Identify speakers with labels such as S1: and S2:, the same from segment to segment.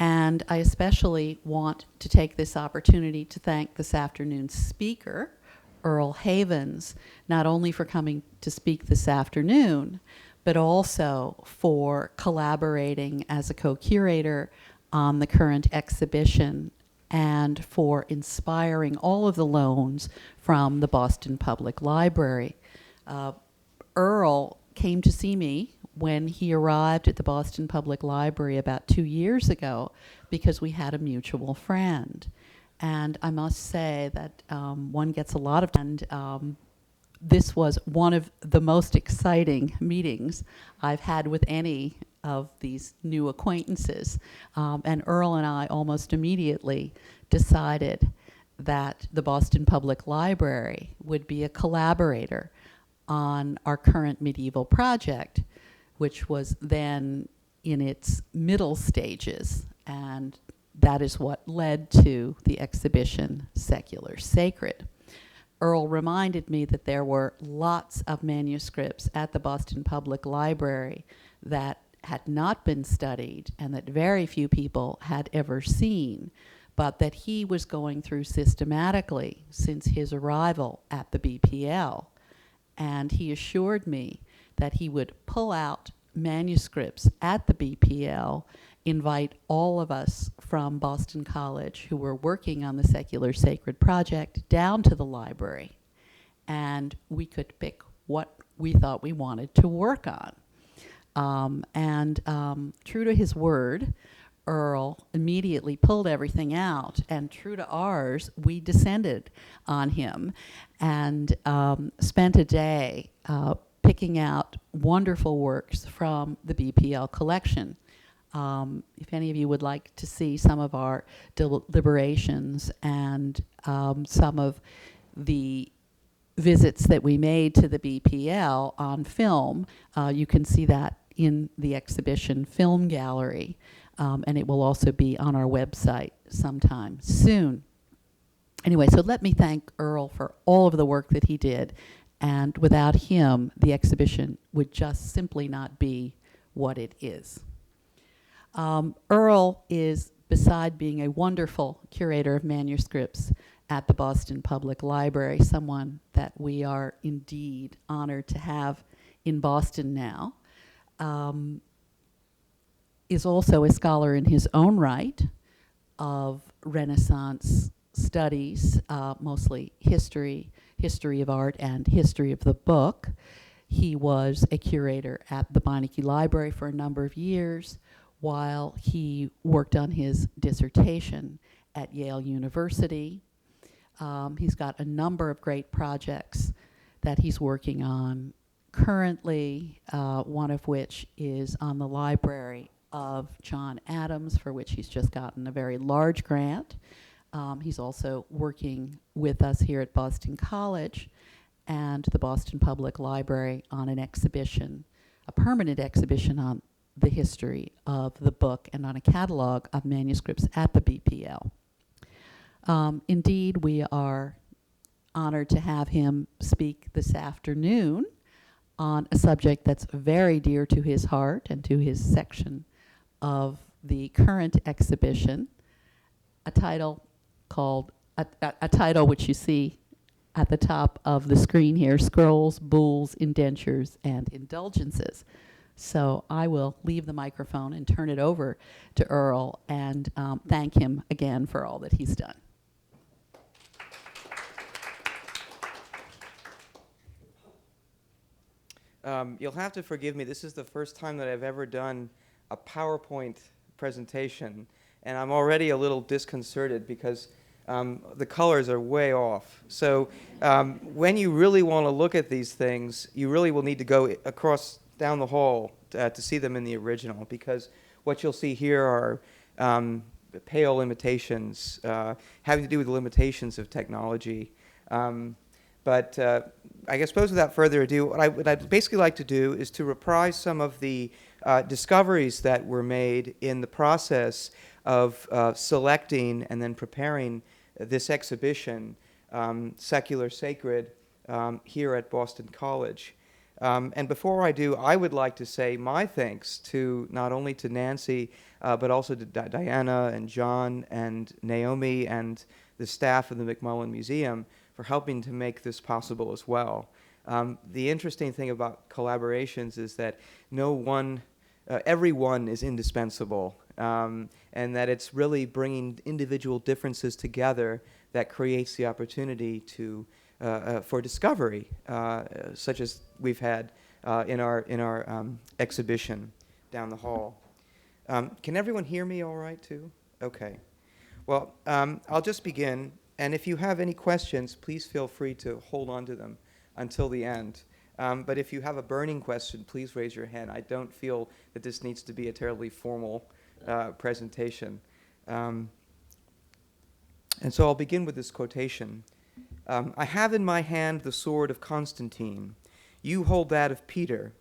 S1: And I especially want to take this opportunity to thank this afternoon's speaker, Earl Havens, not only for coming to speak this afternoon, but also for collaborating as a co-curator on the current exhibition and for inspiring all of the loans from the Boston Public Library. Earl came to see me when he arrived at the Boston Public Library about 2 years ago because we had a mutual friend. And I must say that one gets a lot of, and this was one of the most exciting meetings I've had with any of these new acquaintances. And Earl and I almost immediately decided that the Boston Public Library would be a collaborator on our current medieval project, which was then in its middle stages, and that is what led to the exhibition Secular Sacred. Earl reminded me that there were lots of manuscripts at the Boston Public Library that had not been studied and that very few people had ever seen, but that he was going through systematically since his arrival at the BPL. And he assured me that he would pull out manuscripts at the BPL, invite all of us from Boston College who were working on the Secular Sacred project down to the library, and we could pick what we thought we wanted to work on. True to his word, Earl immediately pulled everything out, and true to ours, we descended on him and spent a day picking out wonderful works from the BPL collection. If any of you would like to see some of our deliberations and some of the visits that we made to the BPL on film, you can see that in the exhibition Film Gallery, and it will also be on our website sometime soon. Anyway, so let me thank Earl for all of the work that he did, and without him, the exhibition would just simply not be what it is. Earl is, beside being a wonderful curator of manuscripts at the Boston Public Library, someone that we are indeed honored to have in Boston now, is also a scholar in his own right of Renaissance studies, mostly history of art, and history of the book. He was a curator at the Beinecke Library for a number of years while he worked on his dissertation at Yale University. He's got a number of great projects that he's working on currently, one of which is on the library of John Adams, for which he's just gotten a very large grant. He's also working with us here at Boston College and the Boston Public Library on an exhibition, a permanent exhibition on the history of the book and on a catalog of manuscripts at the BPL. Indeed, we are honored to have him speak this afternoon on a subject that's very dear to his heart and to his section of the current exhibition, a title called, a title which you see at the top of the screen here, Scrolls, Bulls, Indentures, and Indulgences. So I will leave the microphone and turn it over to Earl and thank him again for all that he's done.
S2: You'll have to forgive me. This is the first time that I've ever done a PowerPoint presentation, and I'm already a little disconcerted because the colors are way off. So when you really want to look at these things, you really will need to go across down the hall to see them in the original, because what you'll see here are pale imitations having to do with the limitations of technology. But I suppose without further ado, what I'd basically like to do is to reprise some of the discoveries that were made in the process of selecting and then preparing this exhibition, Secular Sacred, here at Boston College. And before I do, I would like to say my thanks to not only to Nancy, but also to Diana and John and Naomi and the staff of the McMullen Museum for helping to make this possible as well. The interesting thing about collaborations is that everyone is indispensable, and that it's really bringing individual differences together that creates the opportunity for discovery, such as we've had in our exhibition down the hall. Can everyone hear me all right, too? Okay. Well, I'll just begin, and if you have any questions, please feel free to hold on to them until the end. But if you have a burning question, please raise your hand. I don't feel that this needs to be a terribly formal presentation. And so I'll begin with this quotation. I have in my hand the sword of Constantine. You hold that of Peter.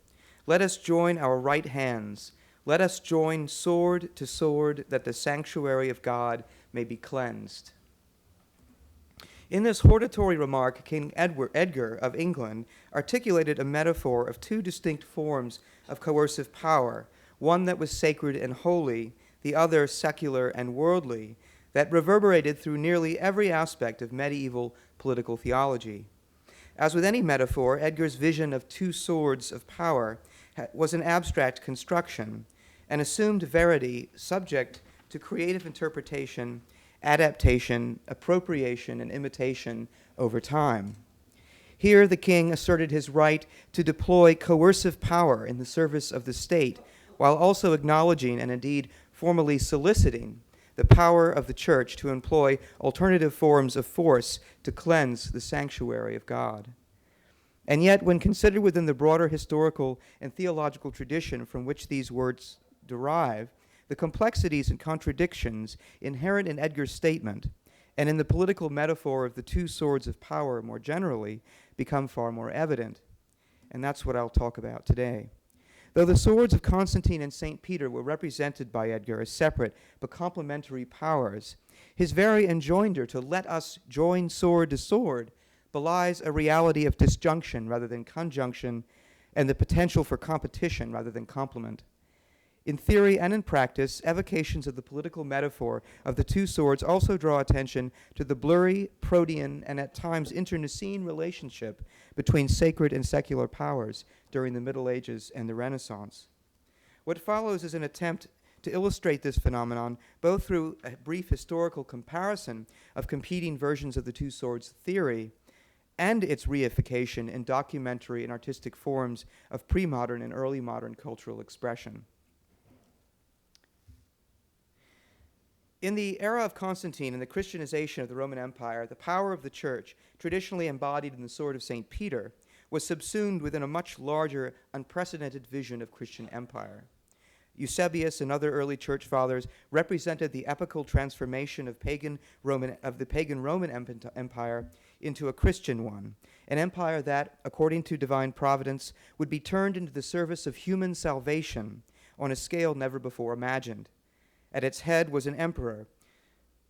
S2: Let us join our right hands. Let us join sword to sword, that the sanctuary of God may be cleansed. In this hortatory remark, King Edgar of England articulated a metaphor of two distinct forms of coercive power, one that was sacred and holy, the other secular and worldly, that reverberated through nearly every aspect of medieval political theology. As with any metaphor, Edgar's vision of two swords of power was an abstract construction, an assumed verity subject to creative interpretation, adaptation, appropriation, and imitation over time. Here, the king asserted his right to deploy coercive power in the service of the state, while also acknowledging and indeed formally soliciting the power of the church to employ alternative forms of force to cleanse the sanctuary of God. And yet, when considered within the broader historical and theological tradition from which these words derive, the complexities and contradictions inherent in Edgar's statement and in the political metaphor of the two swords of power more generally become far more evident. And that's what I'll talk about today. Though the swords of Constantine and St. Peter were represented by Edgar as separate but complementary powers, his very enjoinder to let us join sword to sword belies a reality of disjunction rather than conjunction and the potential for competition rather than complement. In theory and in practice, evocations of the political metaphor of the two swords also draw attention to the blurry, protean, and at times internecine relationship between sacred and secular powers during the Middle Ages and the Renaissance. What follows is an attempt to illustrate this phenomenon both through a brief historical comparison of competing versions of the two swords theory and its reification in documentary and artistic forms of pre-modern and early modern cultural expression. In the era of Constantine and the Christianization of the Roman Empire, the power of the church, traditionally embodied in the sword of St. Peter, was subsumed within a much larger, unprecedented vision of Christian empire. Eusebius and other early church fathers represented the epical transformation of the pagan Roman Empire into a Christian one, an empire that, according to divine providence, would be turned into the service of human salvation on a scale never before imagined. At its head was an emperor,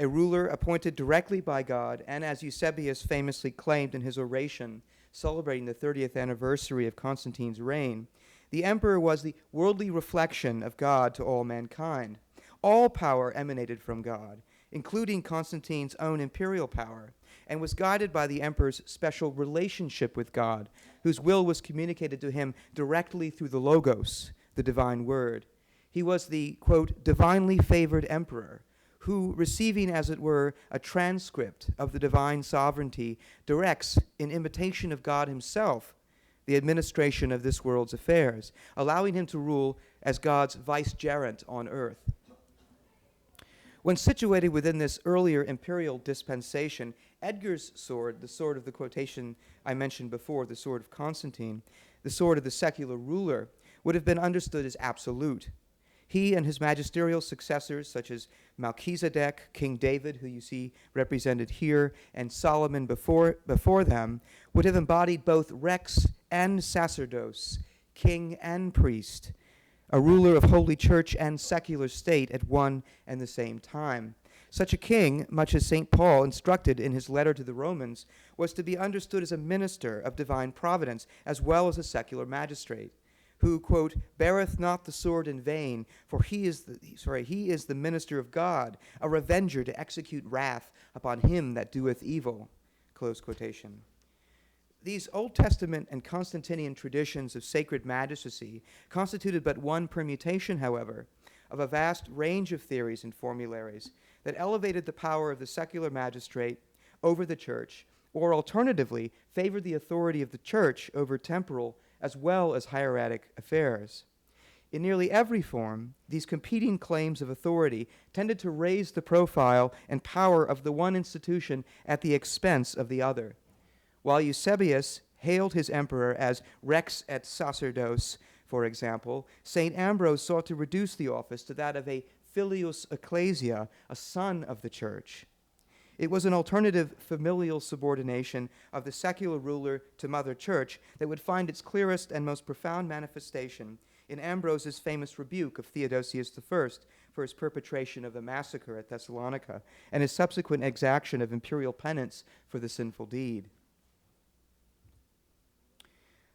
S2: a ruler appointed directly by God, and as Eusebius famously claimed in his oration celebrating the 30th anniversary of Constantine's reign, the emperor was the worldly reflection of God to all mankind. All power emanated from God, including Constantine's own imperial power, and was guided by the emperor's special relationship with God, whose will was communicated to him directly through the Logos, the divine word. He was the, quote, divinely favored emperor, who, receiving, as it were, a transcript of the divine sovereignty, directs, in imitation of God himself, the administration of this world's affairs, allowing him to rule as God's vicegerent on earth. When situated within this earlier imperial dispensation, Edgar's sword, the sword of the quotation I mentioned before, the sword of Constantine, the sword of the secular ruler, would have been understood as absolute. He and his magisterial successors, such as Melchizedek, King David, who you see represented here, and Solomon before them, would have embodied both rex and sacerdos, king and priest, a ruler of holy church and secular state at one and the same time. Such a king, much as St. Paul instructed in his letter to the Romans, was to be understood as a minister of divine providence as well as a secular magistrate, who, quote, beareth not the sword in vain, for he is the minister of God, a revenger to execute wrath upon him that doeth evil, close quotation. These Old Testament and Constantinian traditions of sacred magistracy constituted but one permutation, however, of a vast range of theories and formularies that elevated the power of the secular magistrate over the church, or alternatively, favored the authority of the church over temporal as well as hieratic affairs. In nearly every form, these competing claims of authority tended to raise the profile and power of the one institution at the expense of the other. While Eusebius hailed his emperor as rex et sacerdos, for example, St. Ambrose sought to reduce the office to that of a filius ecclesia, a son of the church. It was an alternative familial subordination of the secular ruler to Mother Church that would find its clearest and most profound manifestation in Ambrose's famous rebuke of Theodosius I for his perpetration of the massacre at Thessalonica and his subsequent exaction of imperial penance for the sinful deed.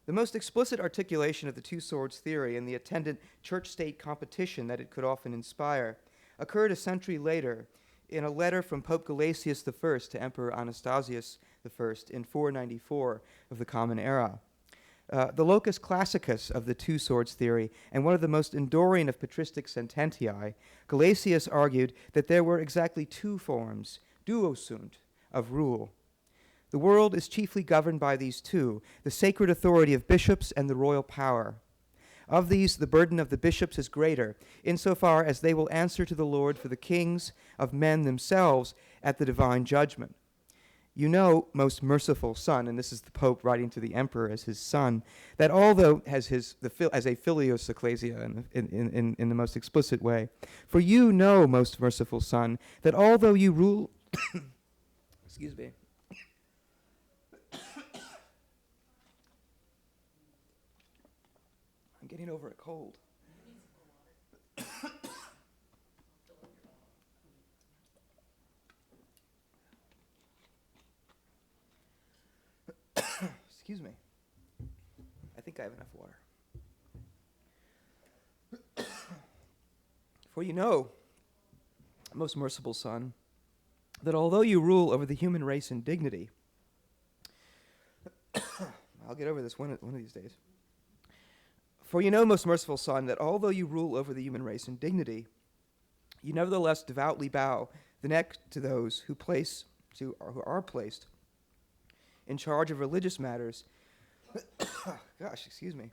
S2: The most explicit articulation of the two swords theory and the attendant church-state competition that it could often inspire occurred a century later in a letter from Pope Gelasius I to Emperor Anastasius I in 494 of the Common Era. The locus classicus of the two swords theory and one of the most enduring of patristic sententiae, Gelasius argued that there were exactly two forms, duo sunt, of rule. The world is chiefly governed by these two, the sacred authority of bishops and the royal power. Of these, the burden of the bishops is greater, insofar as they will answer to the Lord for the kings of men themselves at the divine judgment. You know, most merciful Son, and this is the Pope writing to the Emperor as his son, that although as a filius ecclesia in the most explicit way, for you know, most merciful Son, that although you rule, excuse me, I'm getting over a cold. Excuse me. I think I have enough water. For you know, most merciful Son, that although you rule over the human race in dignity, I'll get over this one of these days. For you know, most merciful Son, that although you rule over the human race in dignity, you nevertheless devoutly bow the neck to those who are placed in charge of religious matters. Excuse me.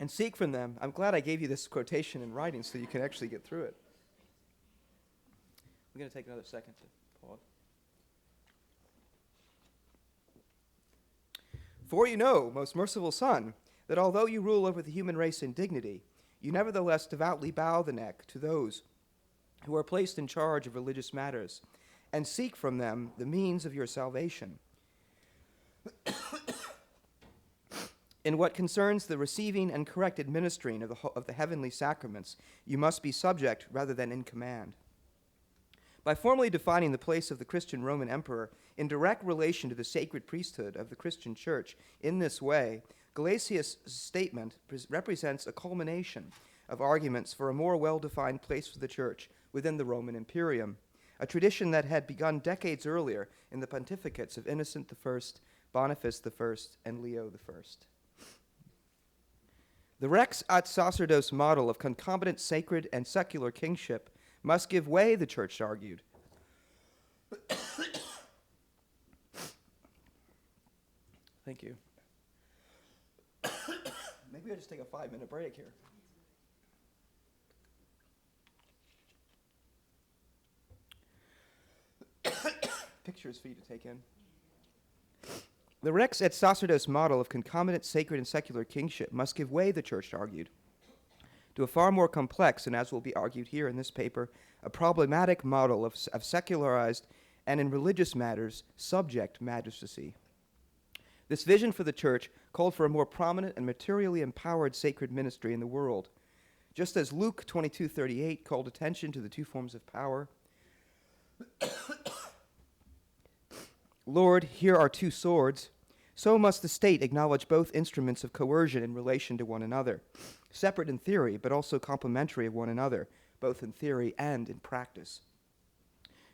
S2: And seek from them. I'm glad I gave you this quotation in writing so you can actually get through it. I'm going to take another second to pause. For you know, most merciful Son, that although you rule over the human race in dignity, you nevertheless devoutly bow the neck to those who are placed in charge of religious matters, and seek from them the means of your salvation. In what concerns the receiving and correct administering of the heavenly sacraments, you must be subject rather than in command. By formally defining the place of the Christian Roman emperor in direct relation to the sacred priesthood of the Christian church in this way, Gelasius' statement represents a culmination of arguments for a more well-defined place for the church within the Roman Imperium, a tradition that had begun decades earlier in the pontificates of Innocent I, Boniface I, and Leo I. The rex ad sacerdos model of concomitant sacred and secular kingship must give way, the church argued. Thank you. Maybe I'll just take a 5-minute break here. Pictures for you to take in. The rex et sacerdos model of concomitant sacred and secular kingship must give way, the church argued, to a far more complex, and as will be argued here in this paper, a problematic model of secularized and, in religious matters, subject magistracy. This vision for the church called for a more prominent and materially empowered sacred ministry in the world. Just as Luke 22:38 called attention to the two forms of power, Lord, here are two swords, so must the state acknowledge both instruments of coercion in relation to one another, separate in theory, but also complementary of one another, both in theory and in practice.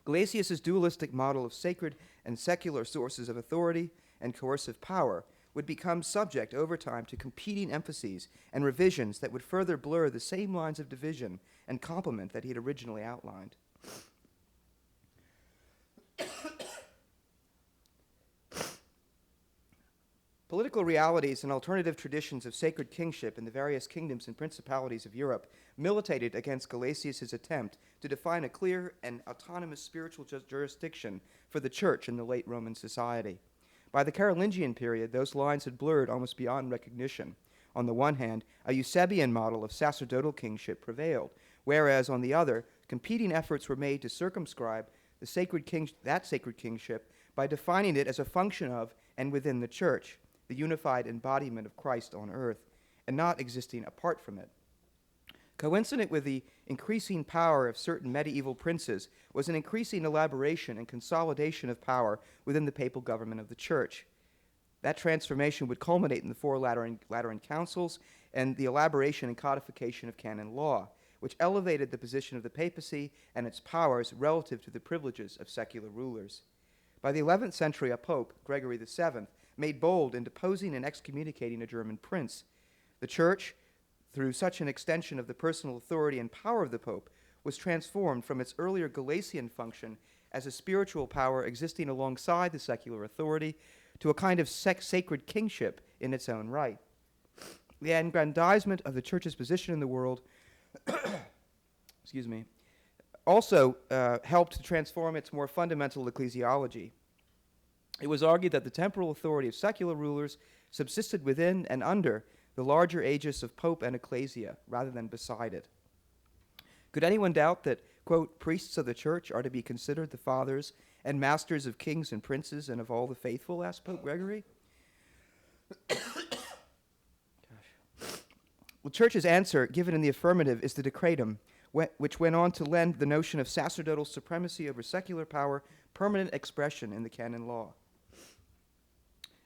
S2: Gelasius' dualistic model of sacred and secular sources of authority and coercive power would become subject over time to competing emphases and revisions that would further blur the same lines of division and complement that he had originally outlined. Political realities and alternative traditions of sacred kingship in the various kingdoms and principalities of Europe militated against Gelasius' attempt to define a clear and autonomous spiritual jurisdiction for the church in the late Roman society. By the Carolingian period, those lines had blurred almost beyond recognition. On the one hand, a Eusebian model of sacerdotal kingship prevailed, whereas on the other, competing efforts were made to circumscribe that sacred kingship by defining it as a function of and within the church, the unified embodiment of Christ on earth, and not existing apart from it. Coincident with the increasing power of certain medieval princes was an increasing elaboration and consolidation of power within the papal government of the church. That transformation would culminate in the four Lateran councils and the elaboration and codification of canon law, which elevated the position of the papacy and its powers relative to the privileges of secular rulers. By the 11th century, a pope, Gregory VII, made bold in deposing and excommunicating a German prince. The church, through such an extension of the personal authority and power of the pope, was transformed from its earlier Gelasian function as a spiritual power existing alongside the secular authority to a kind of sacred kingship in its own right. The aggrandizement of the church's position in the world also helped to transform its more fundamental ecclesiology. It was argued that the temporal authority of secular rulers subsisted within and under the larger aegis of pope and ecclesia, rather than beside it. Could anyone doubt that, quote, priests of the church are to be considered the fathers and masters of kings and princes and of all the faithful, asked Pope Gregory? The church's answer, given in the affirmative, is the Decretum, which went on to lend the notion of sacerdotal supremacy over secular power permanent expression in the canon law.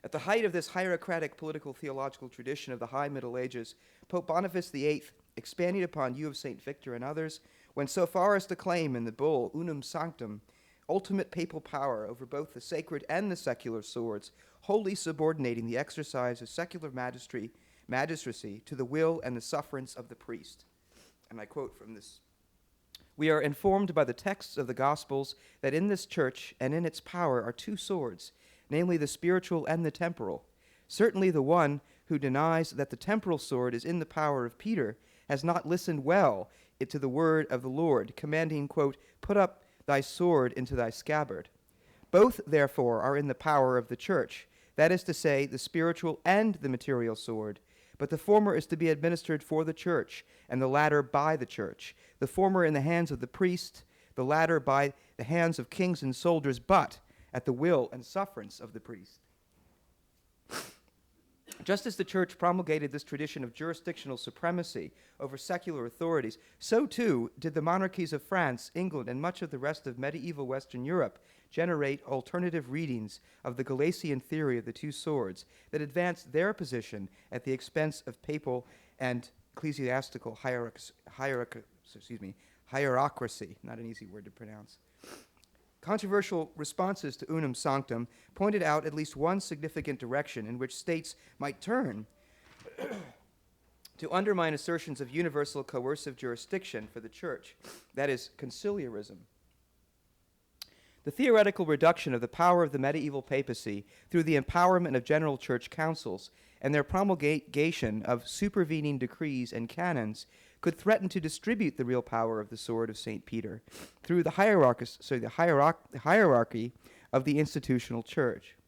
S2: At the height of this hierocratic political theological tradition of the High Middle Ages, Pope Boniface VIII, expanding upon U of St. Victor and others, went so far as to claim in the bull Unum Sanctum ultimate papal power over both the sacred and the secular swords, wholly subordinating the exercise of secular magistracy to the will and the sufferance of the priest. And I quote from this: "We are informed by the texts of the Gospels that in this church and in its power are two swords, namely the spiritual and the temporal. Certainly the one who denies that the temporal sword is in the power of Peter has not listened well to the word of the Lord, commanding, quote, put up thy sword into thy scabbard. Both, therefore, are in the power of the church, that is to say, the spiritual and the material sword. But the former is to be administered for the church, and the latter by the church. The former in the hands of the priest, the latter by the hands of kings and soldiers, but at the will and sufferance of the priest." Just as the church promulgated this tradition of jurisdictional supremacy over secular authorities, so too did the monarchies of France, England, and much of the rest of medieval Western Europe generate alternative readings of the Gelasian theory of the two swords that advanced their position at the expense of papal and ecclesiastical hierocracy, not an easy word to pronounce. Controversial responses to Unum Sanctum pointed out at least one significant direction in which states might turn to undermine assertions of universal coercive jurisdiction for the church, that is, conciliarism. The theoretical reduction of the power of the medieval papacy through the empowerment of general church councils and their promulgation of supervening decrees and canons could threaten to distribute the real power of the sword of St. Peter through the hierarchy of the institutional church.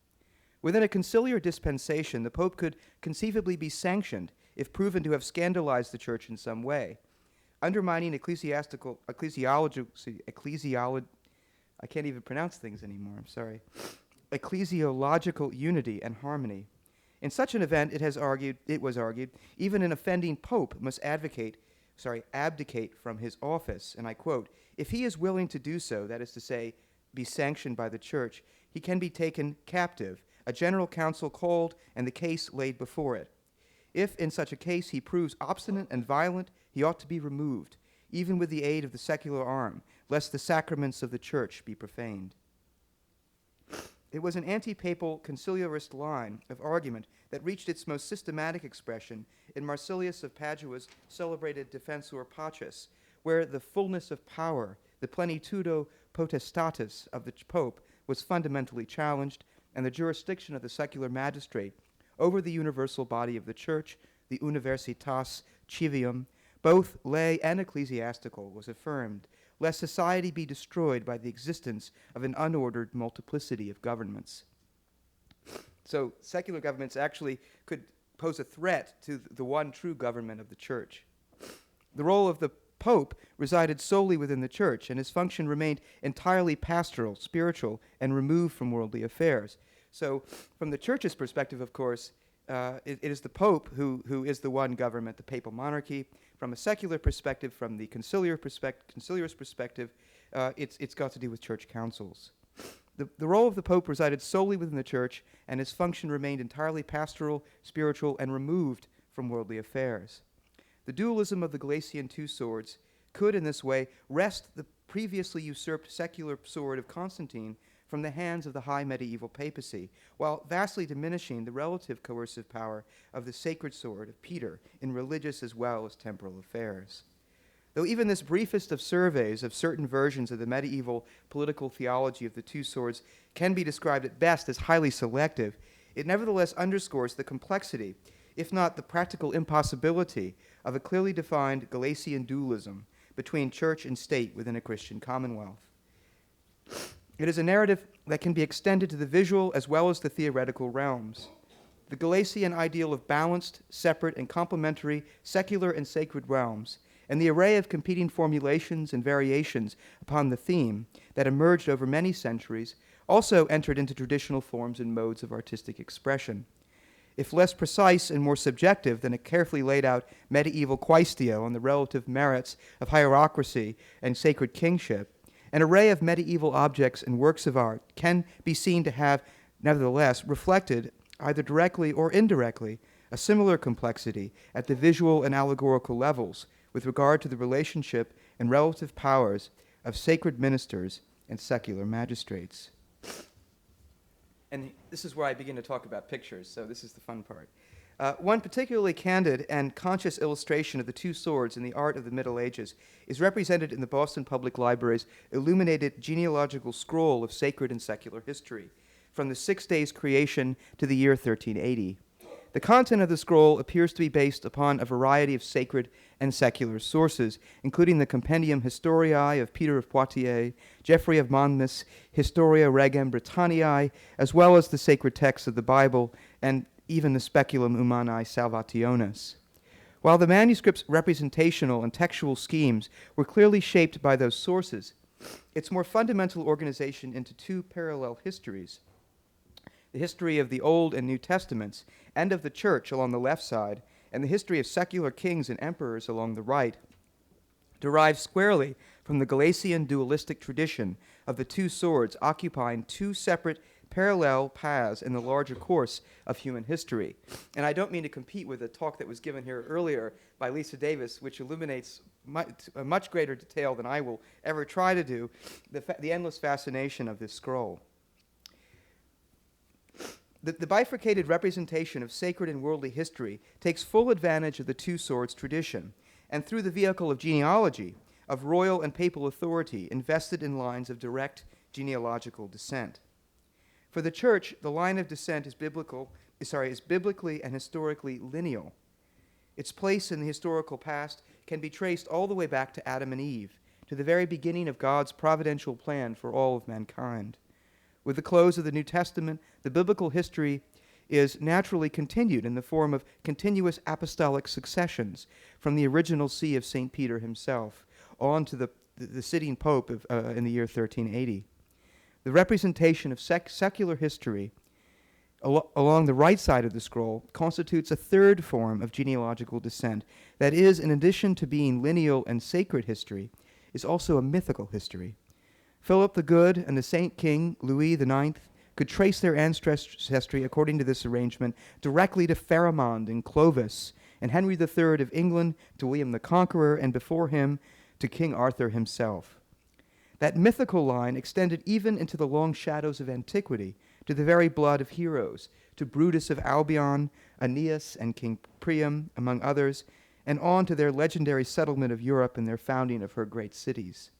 S2: Within a conciliar dispensation, the Pope could conceivably be sanctioned if proven to have scandalized the church in some way, undermining ecclesiological unity and harmony. In such an event, it was argued, even an offending pope must advocate abdicate from his office, and I quote, "If he is willing to do so, that is to say, be sanctioned by the church, he can be taken captive, a general council called, and the case laid before it. If in such a case he proves obstinate and violent, he ought to be removed, even with the aid of the secular arm, lest the sacraments of the church be profaned." It was an anti-papal conciliarist line of argument that reached its most systematic expression in Marsilius of Padua's celebrated Defensor Pacis, where the fullness of power, the plenitudo potestatis of the Pope, was fundamentally challenged, and the jurisdiction of the secular magistrate over the universal body of the Church, the Universitas Civium, both lay and ecclesiastical, was affirmed, lest society be destroyed by the existence of an unordered multiplicity of governments. So secular governments actually could pose a threat to the one true government of the Church. The role of the Pope resided solely within the Church, and his function remained entirely pastoral, spiritual, and removed from worldly affairs. So from the Church's perspective, of course, it is the Pope who is the one government, the papal monarchy. From a secular perspective, from the conciliarist perspective, it's got to do with church councils. The role of the Pope resided solely within the Church, and his function remained entirely pastoral, spiritual, and removed from worldly affairs. The dualism of the Galatian two swords could, in this way, wrest the previously usurped secular sword of Constantine from the hands of the high medieval papacy, while vastly diminishing the relative coercive power of the sacred sword of Peter in religious as well as temporal affairs. Though even this briefest of surveys of certain versions of the medieval political theology of the two swords can be described at best as highly selective, it nevertheless underscores the complexity, if not the practical impossibility, of a clearly defined Galatian dualism between church and state within a Christian commonwealth. It is a narrative that can be extended to the visual as well as the theoretical realms. The Galatian ideal of balanced, separate, and complementary secular and sacred realms, and the array of competing formulations and variations upon the theme that emerged over many centuries, also entered into traditional forms and modes of artistic expression. If less precise and more subjective than a carefully laid out medieval quaestio on the relative merits of hierarchy and sacred kingship, an array of medieval objects and works of art can be seen to have, nevertheless, reflected, either directly or indirectly, a similar complexity at the visual and allegorical levels with regard to the relationship and relative powers of sacred ministers and secular magistrates. And this is where I begin to talk about pictures, so this is the fun part. One particularly candid and conscious illustration of the two swords in the art of the Middle Ages is represented in the Boston Public Library's illuminated genealogical scroll of sacred and secular history, from the 6 days' creation to the year 1380. The content of the scroll appears to be based upon a variety of sacred and secular sources, including the Compendium Historiae of Peter of Poitiers, Geoffrey of Monmouth's Historia Regum Britanniae, as well as the sacred texts of the Bible and even the Speculum Humanae Salvationis. While the manuscript's representational and textual schemes were clearly shaped by those sources, its more fundamental organization into two parallel histories, the history of the Old and New Testaments and of the Church along the left side, and the history of secular kings and emperors along the right, derives squarely from the Galatian dualistic tradition of the two swords occupying two separate parallel paths in the larger course of human history. And I don't mean to compete with a talk that was given here earlier by Lisa Davis, which illuminates a much greater detail than I will ever try to do, the endless fascination of this scroll. The bifurcated representation of sacred and worldly history takes full advantage of the two swords tradition, and through the vehicle of genealogy, of royal and papal authority invested in lines of direct genealogical descent. For the Church, the line of descent is biblically and historically lineal. Its place in the historical past can be traced all the way back to Adam and Eve, to the very beginning of God's providential plan for all of mankind. With the close of the New Testament, the biblical history is naturally continued in the form of continuous apostolic successions from the original see of St. Peter himself on to the sitting pope in the year 1380. The representation of secular history along the right side of the scroll constitutes a third form of genealogical descent That is, in addition to being lineal and sacred history, is also a mythical history. Philip the Good and the Saint King Louis IX could trace their ancestry, according to this arrangement, directly to Pharamond and Clovis, and Henry III of England to William the Conqueror, and before him to King Arthur himself. That mythical line extended even into the long shadows of antiquity, to the very blood of heroes, to Brutus of Albion, Aeneas, and King Priam, among others, and on to their legendary settlement of Europe and their founding of her great cities.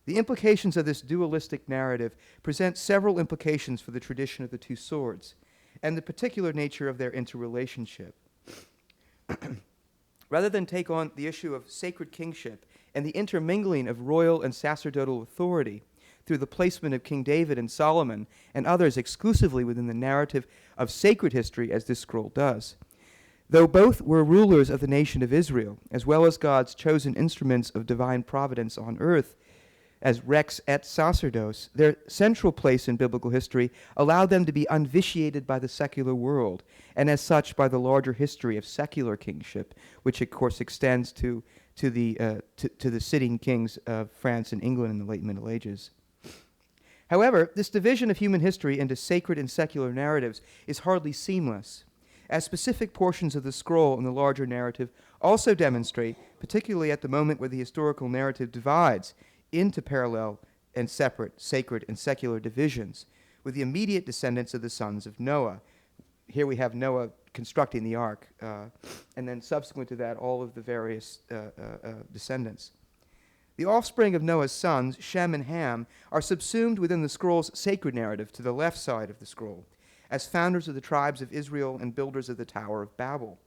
S2: The implications of this dualistic narrative present several implications for the tradition of the two swords, and the particular nature of their interrelationship. Rather than take on the issue of sacred kingship and the intermingling of royal and sacerdotal authority through the placement of King David and Solomon and others exclusively within the narrative of sacred history, as this scroll does, though both were rulers of the nation of Israel, as well as God's chosen instruments of divine providence on earth, as rex et sacerdos, their central place in biblical history allowed them to be unvitiated by the secular world, and as such by the larger history of secular kingship, which of course extends to the sitting kings of France and England in the late Middle Ages. However, this division of human history into sacred and secular narratives is hardly seamless, as specific portions of the scroll and the larger narrative also demonstrate, particularly at the moment where the historical narrative divides into parallel and separate sacred and secular divisions, with the immediate descendants of the sons of Noah. Here we have Noah constructing the ark, and then subsequent to that, all of the various descendants. The offspring of Noah's sons, Shem and Ham, are subsumed within the scroll's sacred narrative to the left side of the scroll, as founders of the tribes of Israel and builders of the Tower of Babel.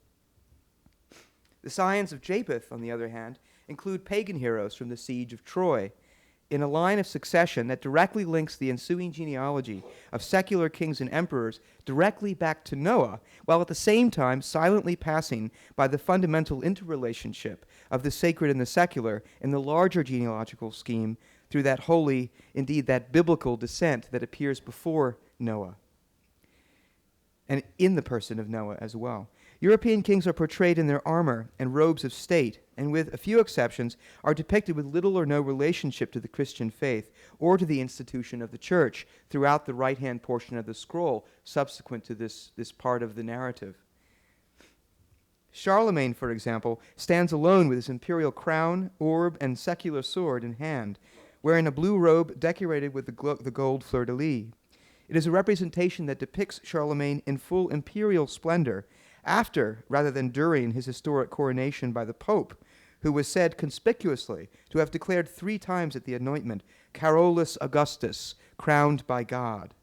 S2: The scions of Japheth, on the other hand, include pagan heroes from the siege of Troy, in a line of succession that directly links the ensuing genealogy of secular kings and emperors directly back to Noah, while at the same time silently passing by the fundamental interrelationship of the sacred and the secular in the larger genealogical scheme through that holy, indeed that biblical descent that appears before Noah, and in the person of Noah as well. European kings are portrayed in their armor and robes of state, and with a few exceptions, are depicted with little or no relationship to the Christian faith or to the institution of the church throughout the right-hand portion of the scroll subsequent to this part of the narrative. Charlemagne, for example, stands alone with his imperial crown, orb, and secular sword in hand, wearing a blue robe decorated with the gold fleur-de-lis. It is a representation that depicts Charlemagne in full imperial splendor, after, rather than during, his historic coronation by the Pope, who was said conspicuously to have declared 3 times at the anointment, Carolus Augustus, crowned by God.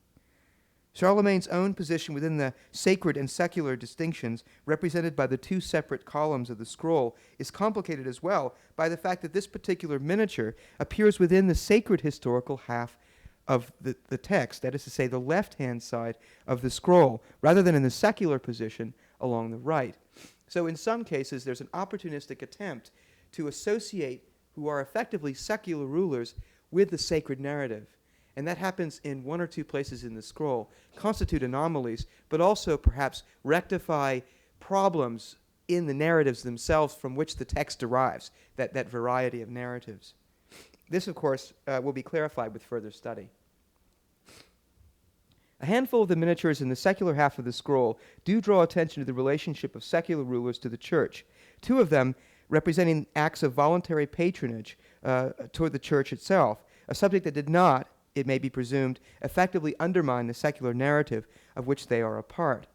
S2: Charlemagne's own position within the sacred and secular distinctions represented by the 2 separate columns of the scroll is complicated as well by the fact that this particular miniature appears within the sacred historical half of the text, that is to say, the left-hand side of the scroll, rather than in the secular position along the right. So in some cases, there's an opportunistic attempt to associate who are effectively secular rulers with the sacred narrative. And that happens in 1 or 2 places in the scroll, constitute anomalies, but also perhaps rectify problems in the narratives themselves from which the text derives, that variety of narratives. This, of course, will be clarified with further study. A handful of the miniatures in the secular half of the scroll do draw attention to the relationship of secular rulers to the church, 2 of them representing acts of voluntary patronage toward the church itself, a subject that did not, it may be presumed, effectively undermine the secular narrative of which they are a part.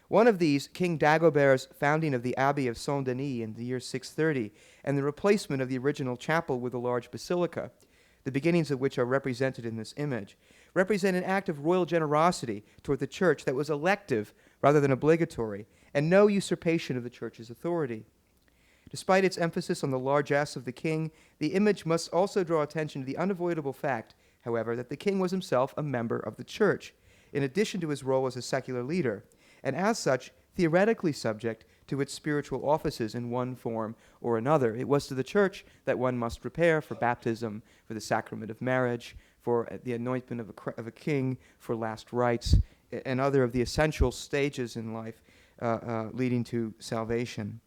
S2: One of these, King Dagobert's founding of the Abbey of Saint-Denis in the year 630, and the replacement of the original chapel with a large basilica, the beginnings of which are represented in this image, represent an act of royal generosity toward the church that was elective rather than obligatory, and no usurpation of the church's authority. Despite its emphasis on the largesse of the king, the image must also draw attention to the unavoidable fact, however, that the king was himself a member of the church, in addition to his role as a secular leader, and as such, theoretically subject to its spiritual offices in one form or another. It was to the church that one must prepare for baptism, for the sacrament of marriage, for the anointment of a king, for last rites, and other of the essential stages in life leading to salvation.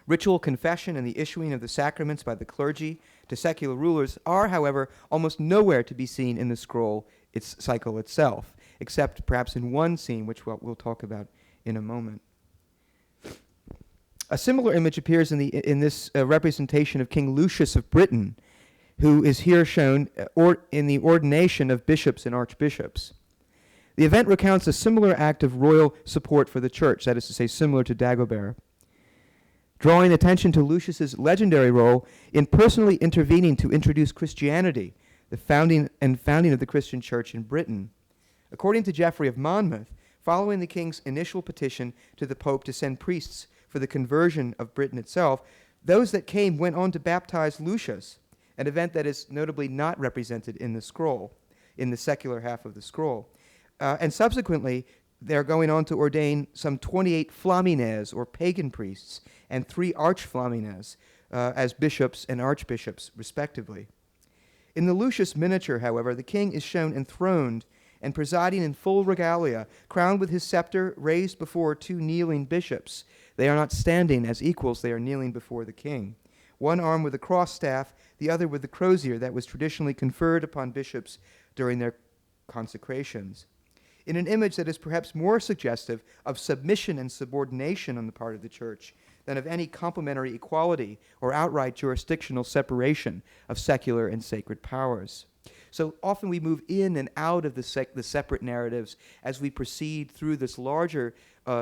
S2: Ritual confession and the issuing of the sacraments by the clergy to secular rulers are, however, almost nowhere to be seen in the scroll its cycle itself, except perhaps in one scene, which we'll talk about in a moment. A similar image appears in this representation of King Lucius of Britain, who is here shown in the ordination of bishops and archbishops. The event recounts a similar act of royal support for the church, that is to say, similar to Dagobert, drawing attention to Lucius's legendary role in personally intervening to introduce Christianity, the founding of the Christian church in Britain. According to Geoffrey of Monmouth, following the king's initial petition to the Pope to send priests for the conversion of Britain itself, those that came went on to baptize Lucius, an event that is notably not represented in the scroll, in the secular half of the scroll. And subsequently, they're going on to ordain some 28 flamines, or pagan priests, and 3 archflamines as bishops and archbishops, respectively. In the Lucius miniature, however, the king is shown enthroned and presiding in full regalia, crowned with his scepter, raised before 2 kneeling bishops. They are not standing as equals, they are kneeling before the king. One arm with a cross staff, the other with the crozier that was traditionally conferred upon bishops during their consecrations. In an image that is perhaps more suggestive of submission and subordination on the part of the church than of any complementary equality or outright jurisdictional separation of secular and sacred powers. So often we move in and out of the separate narratives as we proceed through this larger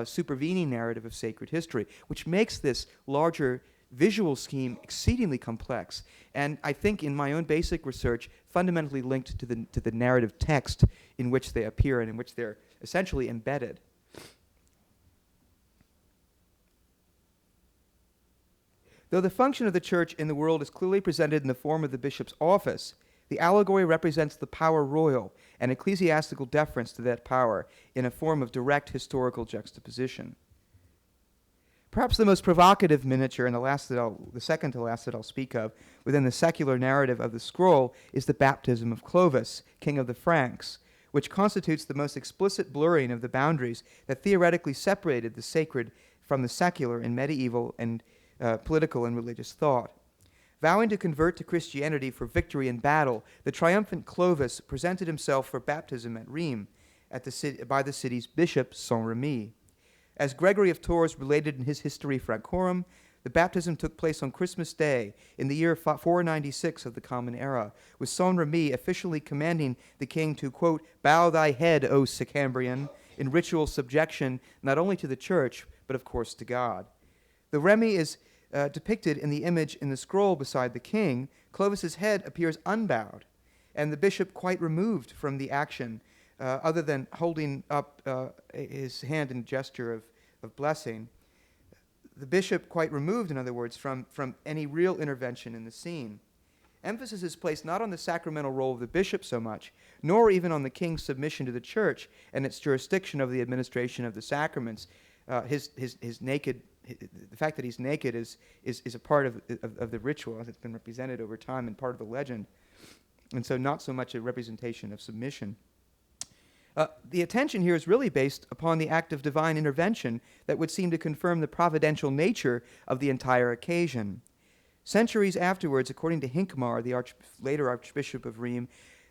S2: supervening narrative of sacred history, which makes this larger visual scheme exceedingly complex, and I think in my own basic research fundamentally linked to the narrative text in which they appear and in which they're essentially embedded. Though the function of the church in the world is clearly presented in the form of the bishop's office, the allegory represents the power royal and ecclesiastical deference to that power in a form of direct historical juxtaposition. Perhaps the most provocative miniature, and the second to last that I'll speak of, within the secular narrative of the scroll, is the baptism of Clovis, king of the Franks, which constitutes the most explicit blurring of the boundaries that theoretically separated the sacred from the secular in medieval and political and religious thought. Vowing to convert to Christianity for victory in battle, the triumphant Clovis presented himself for baptism at Rheims by the city's bishop, Saint-Remy. As Gregory of Tours related in his History Francorum, the baptism took place on Christmas Day in the year 496 of the Common Era, with Saint-Remy officially commanding the king to, quote, "bow thy head, O Sicambrian," in ritual subjection not only to the church, but of course to God. The Remy is depicted in the image in the scroll beside the king. Clovis's head appears unbowed, and the bishop quite removed from the action, other than holding up his hand in a gesture of blessing. The bishop quite removed, in other words, from any real intervention in the scene. Emphasis is placed not on the sacramental role of the bishop so much, nor even on the king's submission to the church and its jurisdiction of the administration of the sacraments. The fact that he's naked is a part of the ritual as it's been represented over time and part of the legend, and so not so much a representation of submission. The attention here is really based upon the act of divine intervention that would seem to confirm the providential nature of the entire occasion. Centuries afterwards, according to Hincmar, the later Archbishop of Rheims,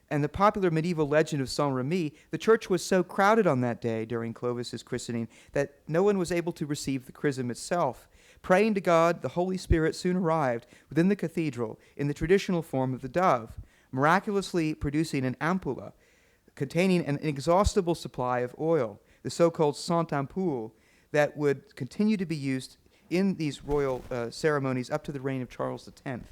S2: and the popular medieval legend of Saint-Remy, the church was so crowded on that day during Clovis's christening that no one was able to receive the chrism itself. Praying to God, the Holy Spirit soon arrived within the cathedral in the traditional form of the dove, miraculously producing an ampulla containing an inexhaustible supply of oil, the so-called Sainte Ampoule, that would continue to be used in these royal ceremonies up to the reign of Charles X.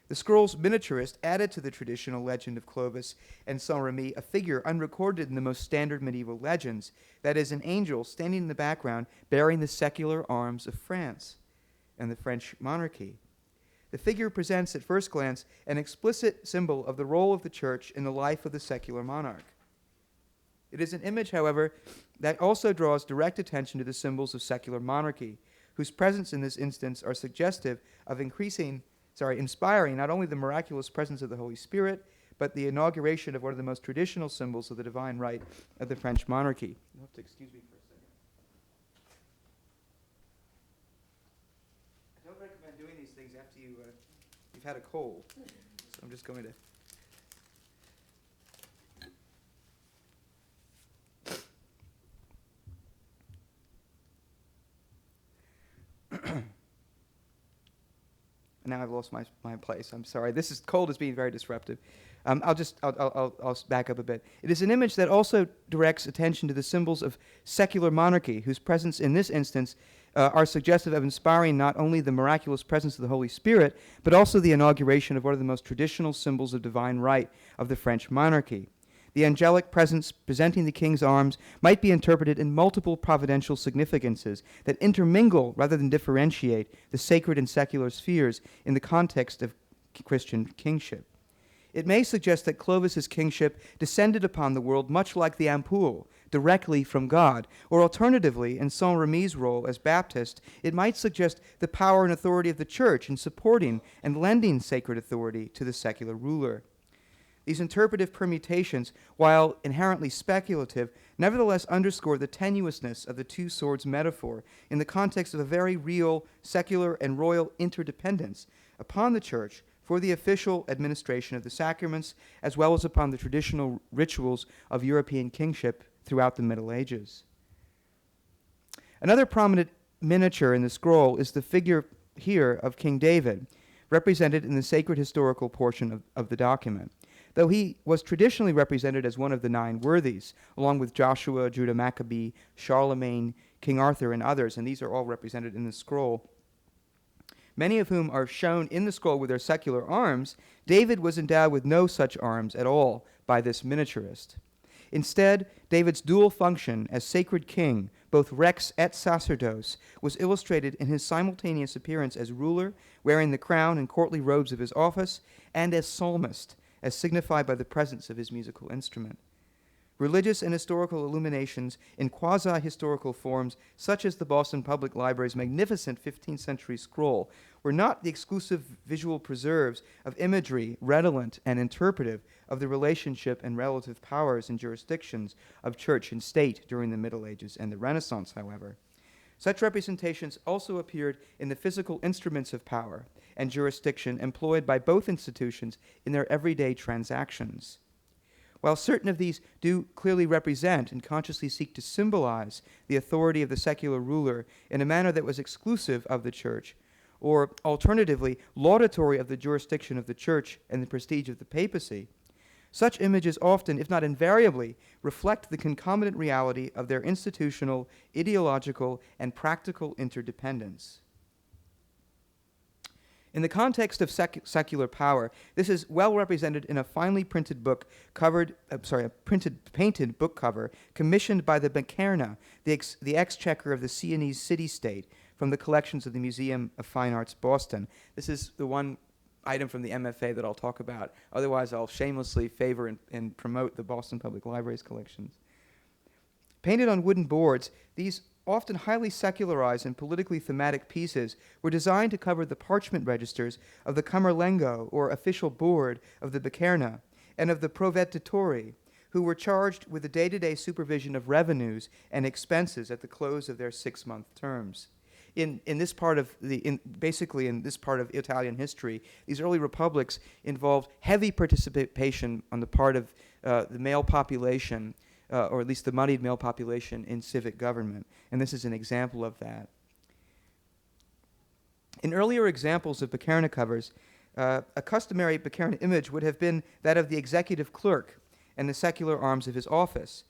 S2: The scroll's miniaturist added to the traditional legend of Clovis and Saint-Remy a figure unrecorded in the most standard medieval legends, that is, an angel standing in the background bearing the secular arms of France and the French monarchy. The figure presents, at first glance, an explicit symbol of the role of the church in the life of the secular monarch. It is an image, however, that also draws direct attention to the symbols of secular monarchy, whose presence in this instance are suggestive of inspiring not only the miraculous presence of the Holy Spirit, but the inauguration of one of the most traditional symbols of the divine right of the French monarchy. You'll have to excuse me for a second. had a cold. So I'm just going to... Now I've lost my place. I'm sorry. Cold is being very disruptive. I'll back up a bit. It is an image that also directs attention to the symbols of secular monarchy, whose presence in this instance are suggestive of inspiring not only the miraculous presence of the Holy Spirit, but also the inauguration of one of the most traditional symbols of divine right of the French monarchy. The angelic presence presenting the king's arms might be interpreted in multiple providential significances that intermingle rather than differentiate the sacred and secular spheres in the context of Christian kingship. It may suggest that Clovis's kingship descended upon the world much like the ampoule, directly from God, or alternatively, in Saint-Remy's role as Baptist, it might suggest the power and authority of the church in supporting and lending sacred authority to the secular ruler. These interpretive permutations, while inherently speculative, nevertheless underscore the tenuousness of the two swords metaphor in the context of a very real secular and royal interdependence upon the church for the official administration of the sacraments, as well as upon the traditional rituals of European kingship throughout the Middle Ages. Another prominent miniature in the scroll is the figure here of King David, represented in the sacred historical portion of the document. Though he was traditionally represented as one of the 9 worthies, along with Joshua, Judah Maccabee, Charlemagne, King Arthur, and others, and these are all represented in the scroll, many of whom are shown in the scroll with their secular arms, David was endowed with no such arms at all by this miniaturist. Instead, David's dual function as sacred king, both rex et sacerdos, was illustrated in his simultaneous appearance as ruler, wearing the crown and courtly robes of his office, and as psalmist, as signified by the presence of his musical instrument. Religious and historical illuminations in quasi-historical forms, such as the Boston Public Library's magnificent 15th century scroll, were not the exclusive visual preserves of imagery redolent and interpretive of the relationship and relative powers and jurisdictions of church and state during the Middle Ages and the Renaissance, however. Such representations also appeared in the physical instruments of power and jurisdiction employed by both institutions in their everyday transactions. While certain of these do clearly represent and consciously seek to symbolize the authority of the secular ruler in a manner that was exclusive of the church, or alternatively laudatory of the jurisdiction of the church and the prestige of the papacy, such images often, if not invariably, reflect the concomitant reality of their institutional, ideological, and practical interdependence. In the context of secular power, this is well represented in a finely printed book painted book cover commissioned by the Bekerna, the exchequer of the Sienese city-state, from the collections of the Museum of Fine Arts, Boston. This is the one item from the MFA that I'll talk about. Otherwise, I'll shamelessly favor and promote the Boston Public Library's collections. Painted on wooden boards, these often highly secularized and politically thematic pieces were designed to cover the parchment registers of the Camerlengo, or official board of the Bekerna, and of the Proveditore, who were charged with the day-to-day supervision of revenues and expenses at the close of their 6-month terms. In this part of Italian history, these early republics involved heavy participation on the part of the male population, or at least the moneyed male population, in civic government. And this is an example of that. In earlier examples of Bekerna covers, a customary Bekerna image would have been that of the executive clerk and the secular arms of his office,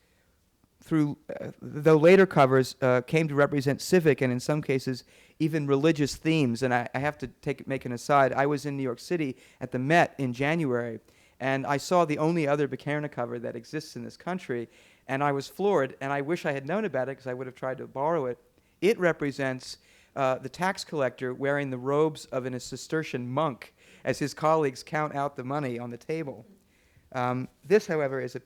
S2: though later covers came to represent civic and in some cases even religious themes. And I have to make an aside. I was in New York City at the Met in January, and I saw the only other Bekerna cover that exists in this country, and I was floored, and I wish I had known about it because I would have tried to borrow it. It represents the tax collector wearing the robes of a Cistercian monk as his colleagues count out the money on the table. This, however, is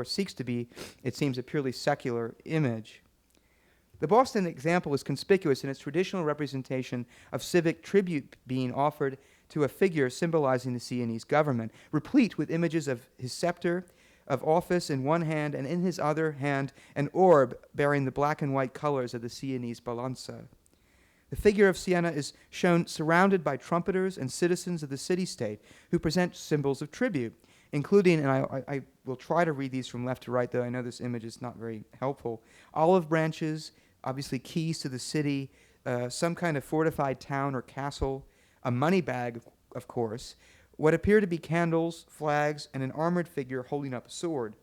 S2: seeks to be, it seems, a purely secular image. The Boston example is conspicuous in its traditional representation of civic tribute being offered to a figure symbolizing the Sienese government, replete with images of his scepter of office in one hand, and in his other hand an orb bearing the black and white colors of the Sienese balanza.
S3: The figure of Siena is shown surrounded by trumpeters and citizens of the city-state who present symbols of tribute, including, and I will try to read these from left to right, though I know this image is not very helpful, olive branches, obviously keys to the city, some kind of fortified town or castle, a money bag, of course, what appear to be candles, flags, and an armored figure holding up a sword.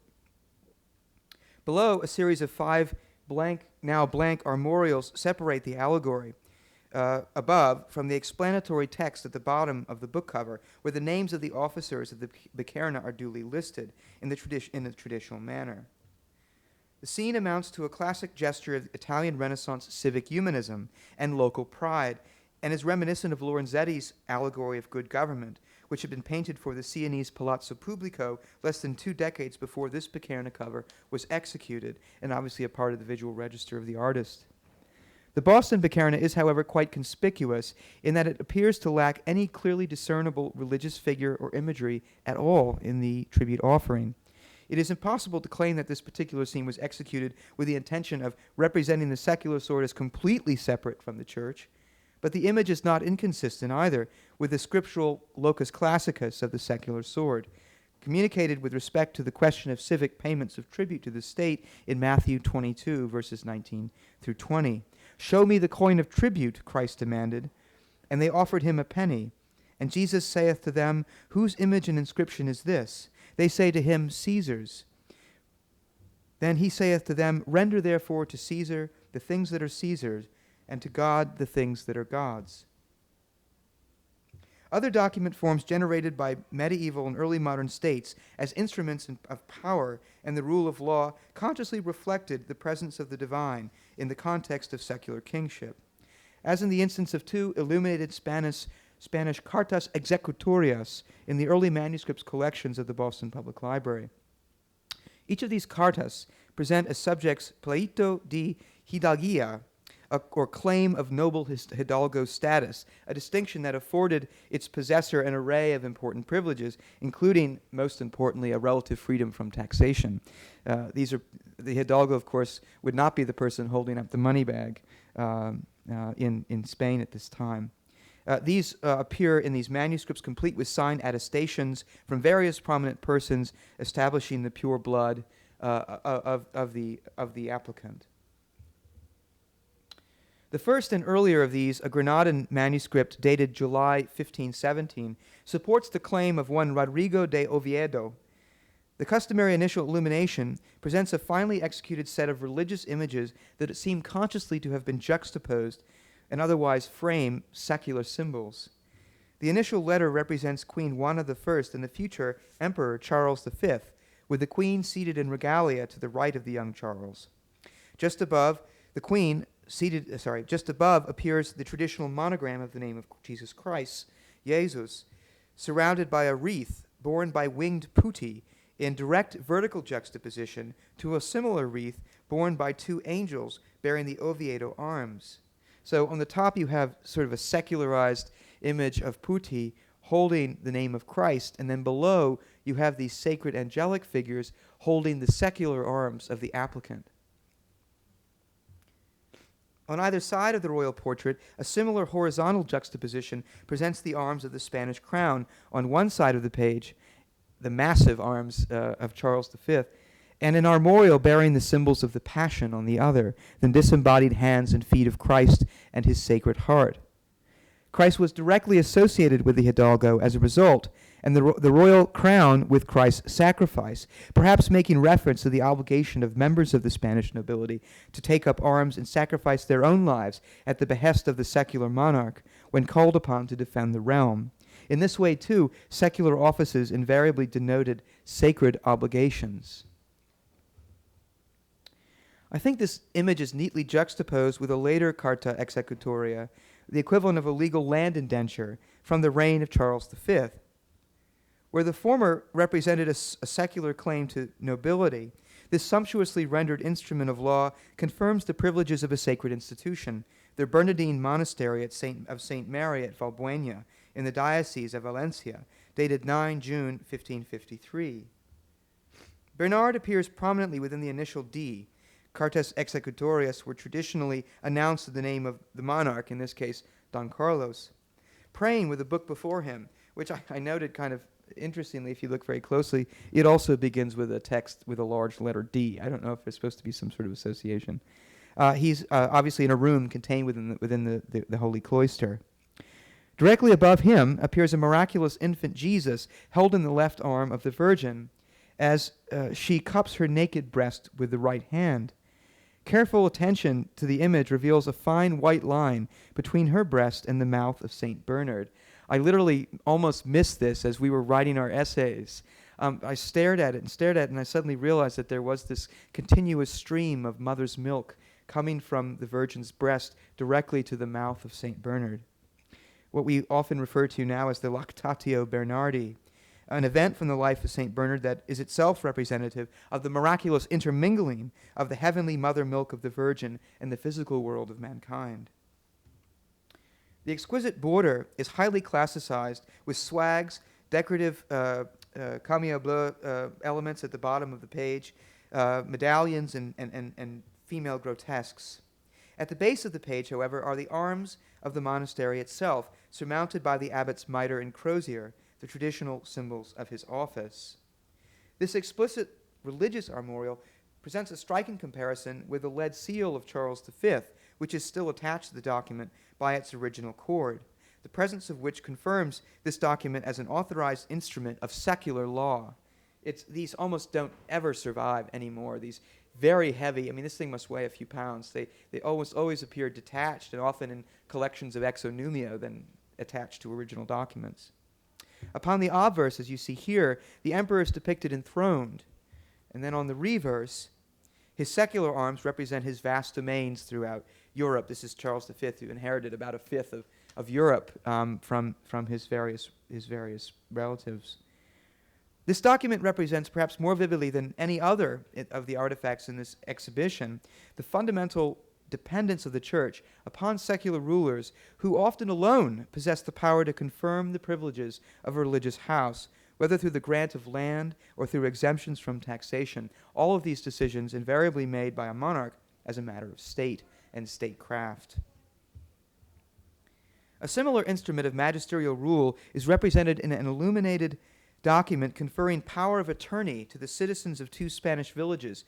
S3: Below, a series of 5 now blank armorials separate the allegory. Above, from the explanatory text at the bottom of the book cover, where the names of the officers of the Bikerna are duly listed in the traditional manner. The scene amounts to a classic gesture of Italian Renaissance civic humanism and local pride, and is reminiscent of Lorenzetti's allegory of good government, which had been painted for the Sienese Palazzo Pubblico less than 2 decades before this Bikerna cover was executed, and obviously a part of the visual register of the artist. The Boston Bikerna is, however, quite conspicuous in that it appears to lack any clearly discernible religious figure or imagery at all in the tribute offering. It is impossible to claim that this particular scene was executed with the intention of representing the secular sword as completely separate from the church, but the image is not inconsistent either with the scriptural locus classicus of the secular sword, communicated with respect to the question of civic payments of tribute to the state in Matthew 22, verses 19 through 20. "Show me the coin of tribute," Christ demanded. And they offered him a penny. And Jesus saith to them, "Whose image and inscription is this?" They say to him, "Caesar's." Then he saith to them, "Render therefore to Caesar the things that are Caesar's, and to God the things that are God's." Other document forms generated by medieval and early modern states as instruments of power and the rule of law consciously reflected the presence of the divine in the context of secular kingship. As in the instance of 2 illuminated Spanish cartas executorias in the early manuscripts collections of the Boston Public Library. Each of these cartas present a subject's pleito de hidalguía, or claim of noble hidalgo status, a distinction that afforded its possessor an array of important privileges, including, most importantly, a relative freedom from taxation. The hidalgo, of course, would not be the person holding up the money bag in Spain at this time. These appear in these manuscripts complete with signed attestations from various prominent persons establishing the pure blood of the applicant. The first and earlier of these, a Granadan manuscript dated July 1517, supports the claim of one Rodrigo de Oviedo. The customary initial illumination presents a finely executed set of religious images that seem consciously to have been juxtaposed and otherwise frame secular symbols. The initial letter represents Queen Juana I and the future Emperor Charles V, with the Queen seated in regalia to the right of the young Charles. Just above appears the traditional monogram of the name of Jesus Christ, Jesus, surrounded by a wreath borne by winged putti in direct vertical juxtaposition to a similar wreath borne by 2 angels bearing the Oviedo arms. So on the top you have sort of a secularized image of putti holding the name of Christ, and then below you have these sacred angelic figures holding the secular arms of the applicant. On either side of the royal portrait, a similar horizontal juxtaposition presents the arms of the Spanish crown on one side of the page, the massive arms of Charles V, and an armorial bearing the symbols of the Passion on the other, the disembodied hands and feet of Christ and his Sacred Heart. Christ was directly associated with the Hidalgo as a result, and the royal crown with Christ's sacrifice, perhaps making reference to the obligation of members of the Spanish nobility to take up arms and sacrifice their own lives at the behest of the secular monarch when called upon to defend the realm. In this way, too, secular offices invariably denoted sacred obligations. I think this image is neatly juxtaposed with a later Carta Executoria, the equivalent of a legal land indenture from the reign of Charles V. Where the former represented a secular claim to nobility, this sumptuously rendered instrument of law confirms the privileges of a sacred institution, the Bernardine Monastery of St. Mary at Valbuena in the Diocese of Valencia, dated 9 June 1553. Bernard appears prominently within the initial D. cartas executorias were traditionally announced in the name of the monarch, in this case, Don Carlos. Praying with a book before him, which I noted kind of interestingly, if you look very closely, it also begins with a text with a large letter D. I don't know if there's supposed to be some sort of association. He's obviously in a room contained within the holy cloister. Directly above him appears a miraculous infant Jesus held in the left arm of the Virgin as she cups her naked breast with the right hand. Careful attention to the image reveals a fine white line between her breast and the mouth of St. Bernard. I literally almost missed this as we were writing our essays. I stared at it, and I suddenly realized that there was this continuous stream of mother's milk coming from the Virgin's breast directly to the mouth of St. Bernard. What we often refer to now as the Lactatio Bernardi, an event from the life of St. Bernard that is itself representative of the miraculous intermingling of the heavenly mother milk of the Virgin and the physical world of mankind. The exquisite border is highly classicized with swags, decorative cameo bleu elements at the bottom of the page, medallions, and female grotesques. At the base of the page, however, are the arms of the monastery itself, surmounted by the abbot's mitre and crozier, the traditional symbols of his office. This explicit religious armorial presents a striking comparison with the lead seal of Charles V, which is still attached to the document by its original cord, the presence of which confirms this document as an authorized instrument of secular law. These almost don't ever survive anymore. These very heavy, this thing must weigh a few pounds. They almost always appear detached and often in collections of exonumio than attached to original documents. Upon the obverse, as you see here, the emperor is depicted enthroned. And then on the reverse, his secular arms represent his vast domains throughout Europe. This is Charles V, who inherited about a fifth of Europe from his various relatives. This document represents, perhaps more vividly than any other of the artifacts in this exhibition, the fundamental dependence of the Church upon secular rulers who often alone possess the power to confirm the privileges of a religious house, whether through the grant of land or through exemptions from taxation. All of these decisions invariably made by a monarch as a matter of state and statecraft. A similar instrument of magisterial rule is represented in an illuminated document conferring power of attorney to the citizens of two Spanish villages,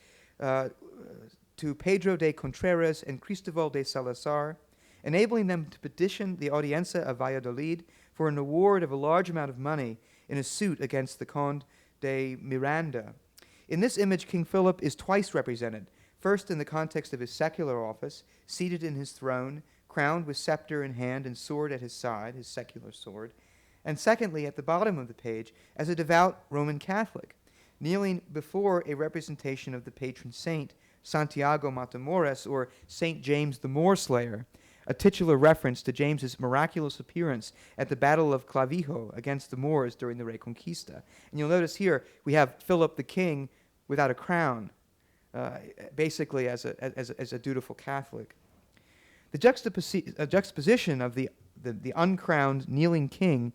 S3: to Pedro de Contreras and Cristobal de Salazar, enabling them to petition the Audiencia of Valladolid for an award of a large amount of money in a suit against the Conde de Miranda. In this image, King Philip is twice represented, first in the context of his secular office, seated in his throne, crowned with scepter in hand and sword at his side, his secular sword, and secondly, at the bottom of the page, as a devout Roman Catholic, kneeling before a representation of the patron saint, Santiago Matamoros, or Saint James the Moorslayer, a titular reference to James's miraculous appearance at the Battle of Clavijo against the Moors during the Reconquista. And you'll notice here we have Philip the King without a crown, basically as a dutiful Catholic. The juxtaposition of the uncrowned kneeling king,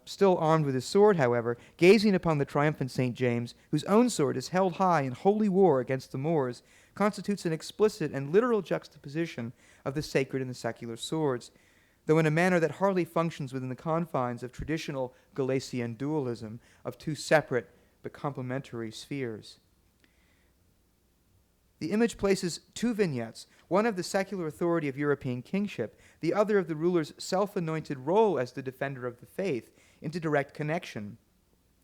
S3: still armed with his sword, however, gazing upon the triumphant St. James, whose own sword is held high in holy war against the Moors, constitutes an explicit and literal juxtaposition of the sacred and the secular swords, though in a manner that hardly functions within the confines of traditional Galician dualism of two separate but complementary spheres. The image places two vignettes, one of the secular authority of European kingship, the other of the ruler's self-anointed role as the defender of the faith, into direct connection,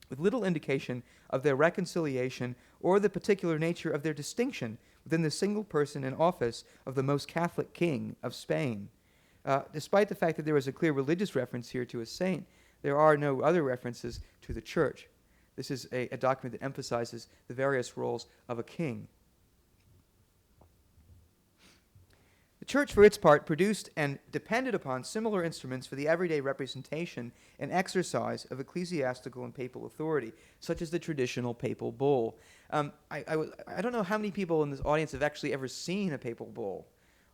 S3: with little indication of their reconciliation or the particular nature of their distinction within the single person and office of the most Catholic king of Spain. Despite the fact that there is a clear religious reference here to a saint, there are no other references to the church. This is a document that emphasizes the various roles of a king. The Church, for its part, produced and depended upon similar instruments for the everyday representation and exercise of ecclesiastical and papal authority, such as the traditional papal bull. I don't know how many people in this audience have actually ever seen a papal bull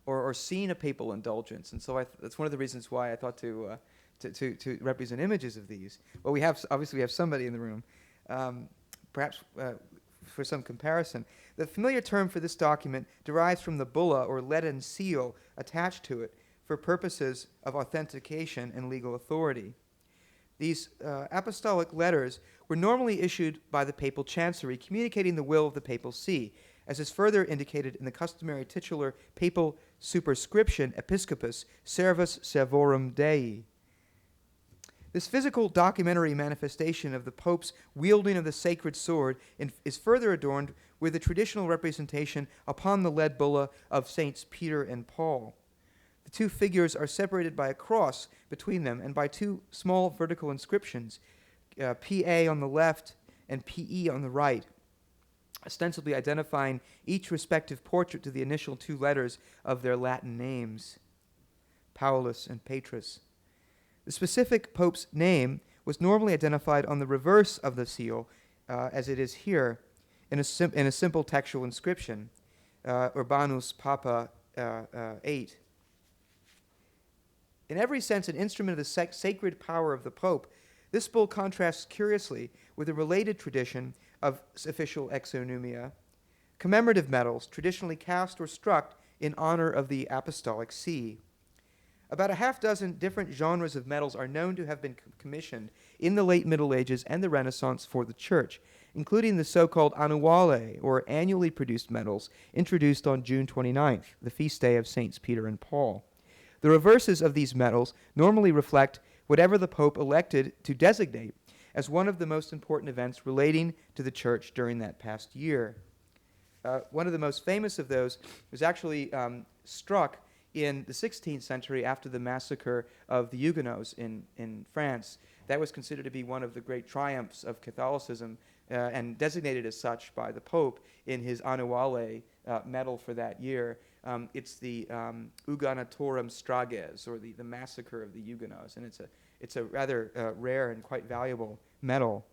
S3: or seen a papal indulgence, and so that's one of the reasons why I thought to represent images of these. Well, obviously we have somebody in the room. Perhaps for some comparison. The familiar term for this document derives from the bulla or leaden seal attached to it for purposes of authentication and legal authority. These apostolic letters were normally issued by the papal chancery, communicating the will of the papal see, as is further indicated in the customary titular papal superscription Episcopus Servus Servorum Dei. This physical documentary manifestation of the Pope's wielding of the sacred sword is further adorned with the traditional representation upon the lead bulla of Saints Peter and Paul. The two figures are separated by a cross between them and by two small vertical inscriptions, PA on the left and PE on the right, ostensibly identifying each respective portrait to the initial two letters of their Latin names, Paulus and Petrus. The specific Pope's name was normally identified on the reverse of the seal, as it is here, in a simple textual inscription, Urbanus Papa 8. In every sense, an instrument of the sacred power of the Pope, this bull contrasts curiously with a related tradition of official exonumia, commemorative medals traditionally cast or struck in honor of the apostolic see. About a half dozen different genres of medals are known to have been commissioned in the late Middle Ages and the Renaissance for the Church, including the so-called annuale, or annually produced medals, introduced on June 29th, the feast day of Saints Peter and Paul. The reverses of these medals normally reflect whatever the Pope elected to designate as one of the most important events relating to the Church during that past year. One of the most famous of those was actually struck in the 16th century after the massacre of the Huguenots in France. That was considered to be one of the great triumphs of Catholicism and designated as such by the Pope in his annuale medal for that year. It's the Huguenotorum Strages, or the massacre of the Huguenots, and it's a rather rare and quite valuable medal.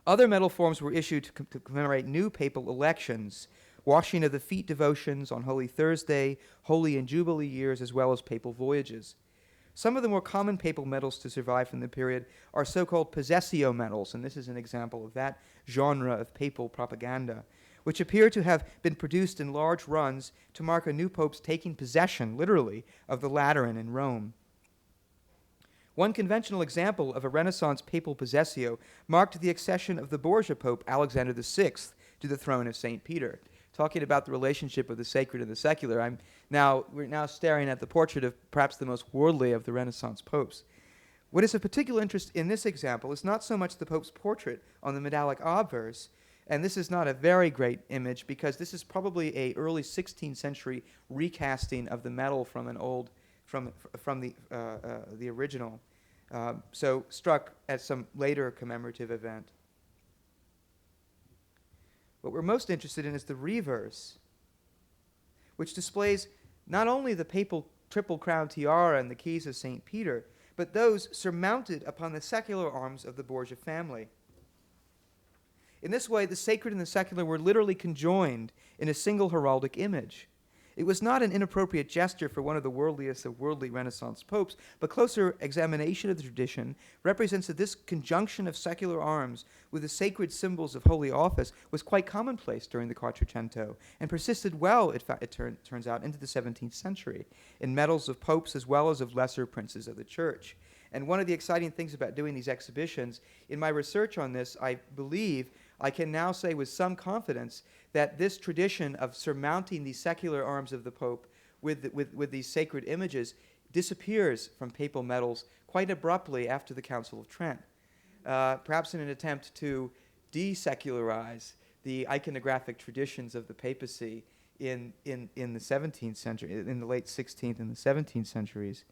S3: Other medal forms were issued to commemorate new papal elections, washing of the feet devotions on Holy Thursday, Holy and Jubilee years, as well as papal voyages. Some of the more common papal medals to survive from the period are so-called possessio medals, and this is an example of that genre of papal propaganda, which appear to have been produced in large runs to mark a new pope's taking possession, literally, of the Lateran in Rome. One conventional example of a Renaissance papal possessio marked the accession of the Borgia Pope Alexander VI to the throne of St. Peter. Talking about the relationship of the sacred and the secular, we're now staring at the portrait of perhaps the most worldly of the Renaissance popes. What is of particular interest in this example is not so much the Pope's portrait on the medallic obverse, and this is not a very great image because this is probably a early 16th century recasting of the medal from an old, from the original, so struck at some later commemorative event. What we're most interested in is the reverse, which displays not only the papal triple crown tiara and the keys of St. Peter, but those surmounted upon the secular arms of the Borgia family. In this way, the sacred and the secular were literally conjoined in a single heraldic image. It was not an inappropriate gesture for one of the worldliest of worldly Renaissance popes, but closer examination of the tradition represents that this conjunction of secular arms with the sacred symbols of holy office was quite commonplace during the Quattrocento and persisted well, it turns out, into the 17th century in medals of popes as well as of lesser princes of the church. And one of the exciting things about doing these exhibitions, in my research on this, I believe I can now say with some confidence that this tradition of surmounting the secular arms of the Pope with these sacred images disappears from papal medals quite abruptly after the Council of Trent, perhaps in an attempt to desecularize the iconographic traditions of the papacy in the 17th century, in the late 16th and the 17th centuries.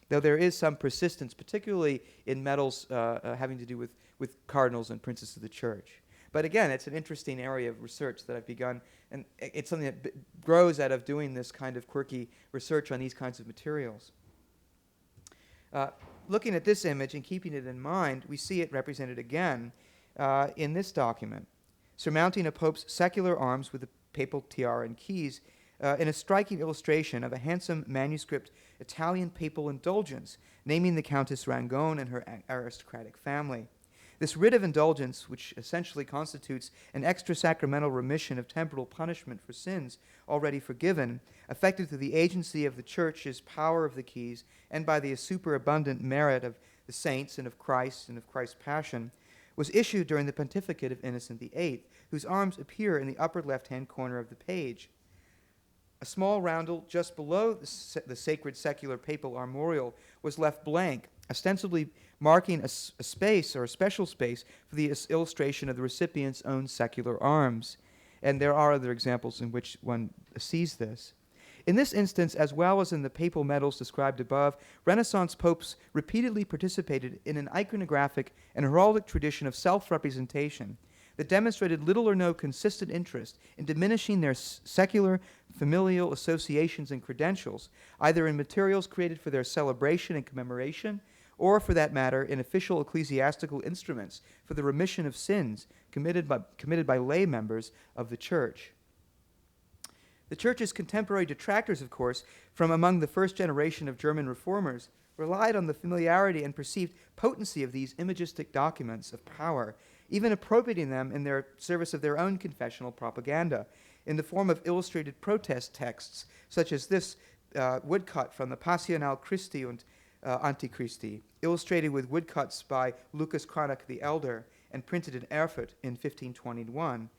S3: Though there is some persistence, particularly in medals having to do with cardinals and princes of the church. But again, it's an interesting area of research that I've begun, and it's something that grows out of doing this kind of quirky research on these kinds of materials. Looking at this image and keeping it in mind, we see it represented again in this document, surmounting a pope's secular arms with the papal tiara and keys in a striking illustration of a handsome manuscript Italian papal indulgence, naming the Countess Rangon and her aristocratic family. This writ of indulgence, which essentially constitutes an extra-sacramental remission of temporal punishment for sins already forgiven, effected through the agency of the Church's power of the keys and by the superabundant merit of the saints and of Christ's passion, was issued during the pontificate of Innocent VIII, whose arms appear in the upper left-hand corner of the page. A small roundel just below the sacred secular papal armorial was left blank, ostensibly marking a space or a special space for the illustration of the recipient's own secular arms. And there are other examples in which one sees this. In this instance, as well as in the papal medals described above, Renaissance popes repeatedly participated in an iconographic and heraldic tradition of self-representation that demonstrated little or no consistent interest in diminishing their secular familial associations and credentials, either in materials created for their celebration and commemoration, or, for that matter, in official ecclesiastical instruments for the remission of sins committed by lay members of the Church. The Church's contemporary detractors, of course, from among the first generation of German reformers, relied on the familiarity and perceived potency of these imagistic documents of power, even appropriating them in their service of their own confessional propaganda, in the form of illustrated protest texts, such as this woodcut from the Passional Christi und Antichristi, illustrated with woodcuts by Lucas Cranach the Elder and printed in Erfurt in 1521.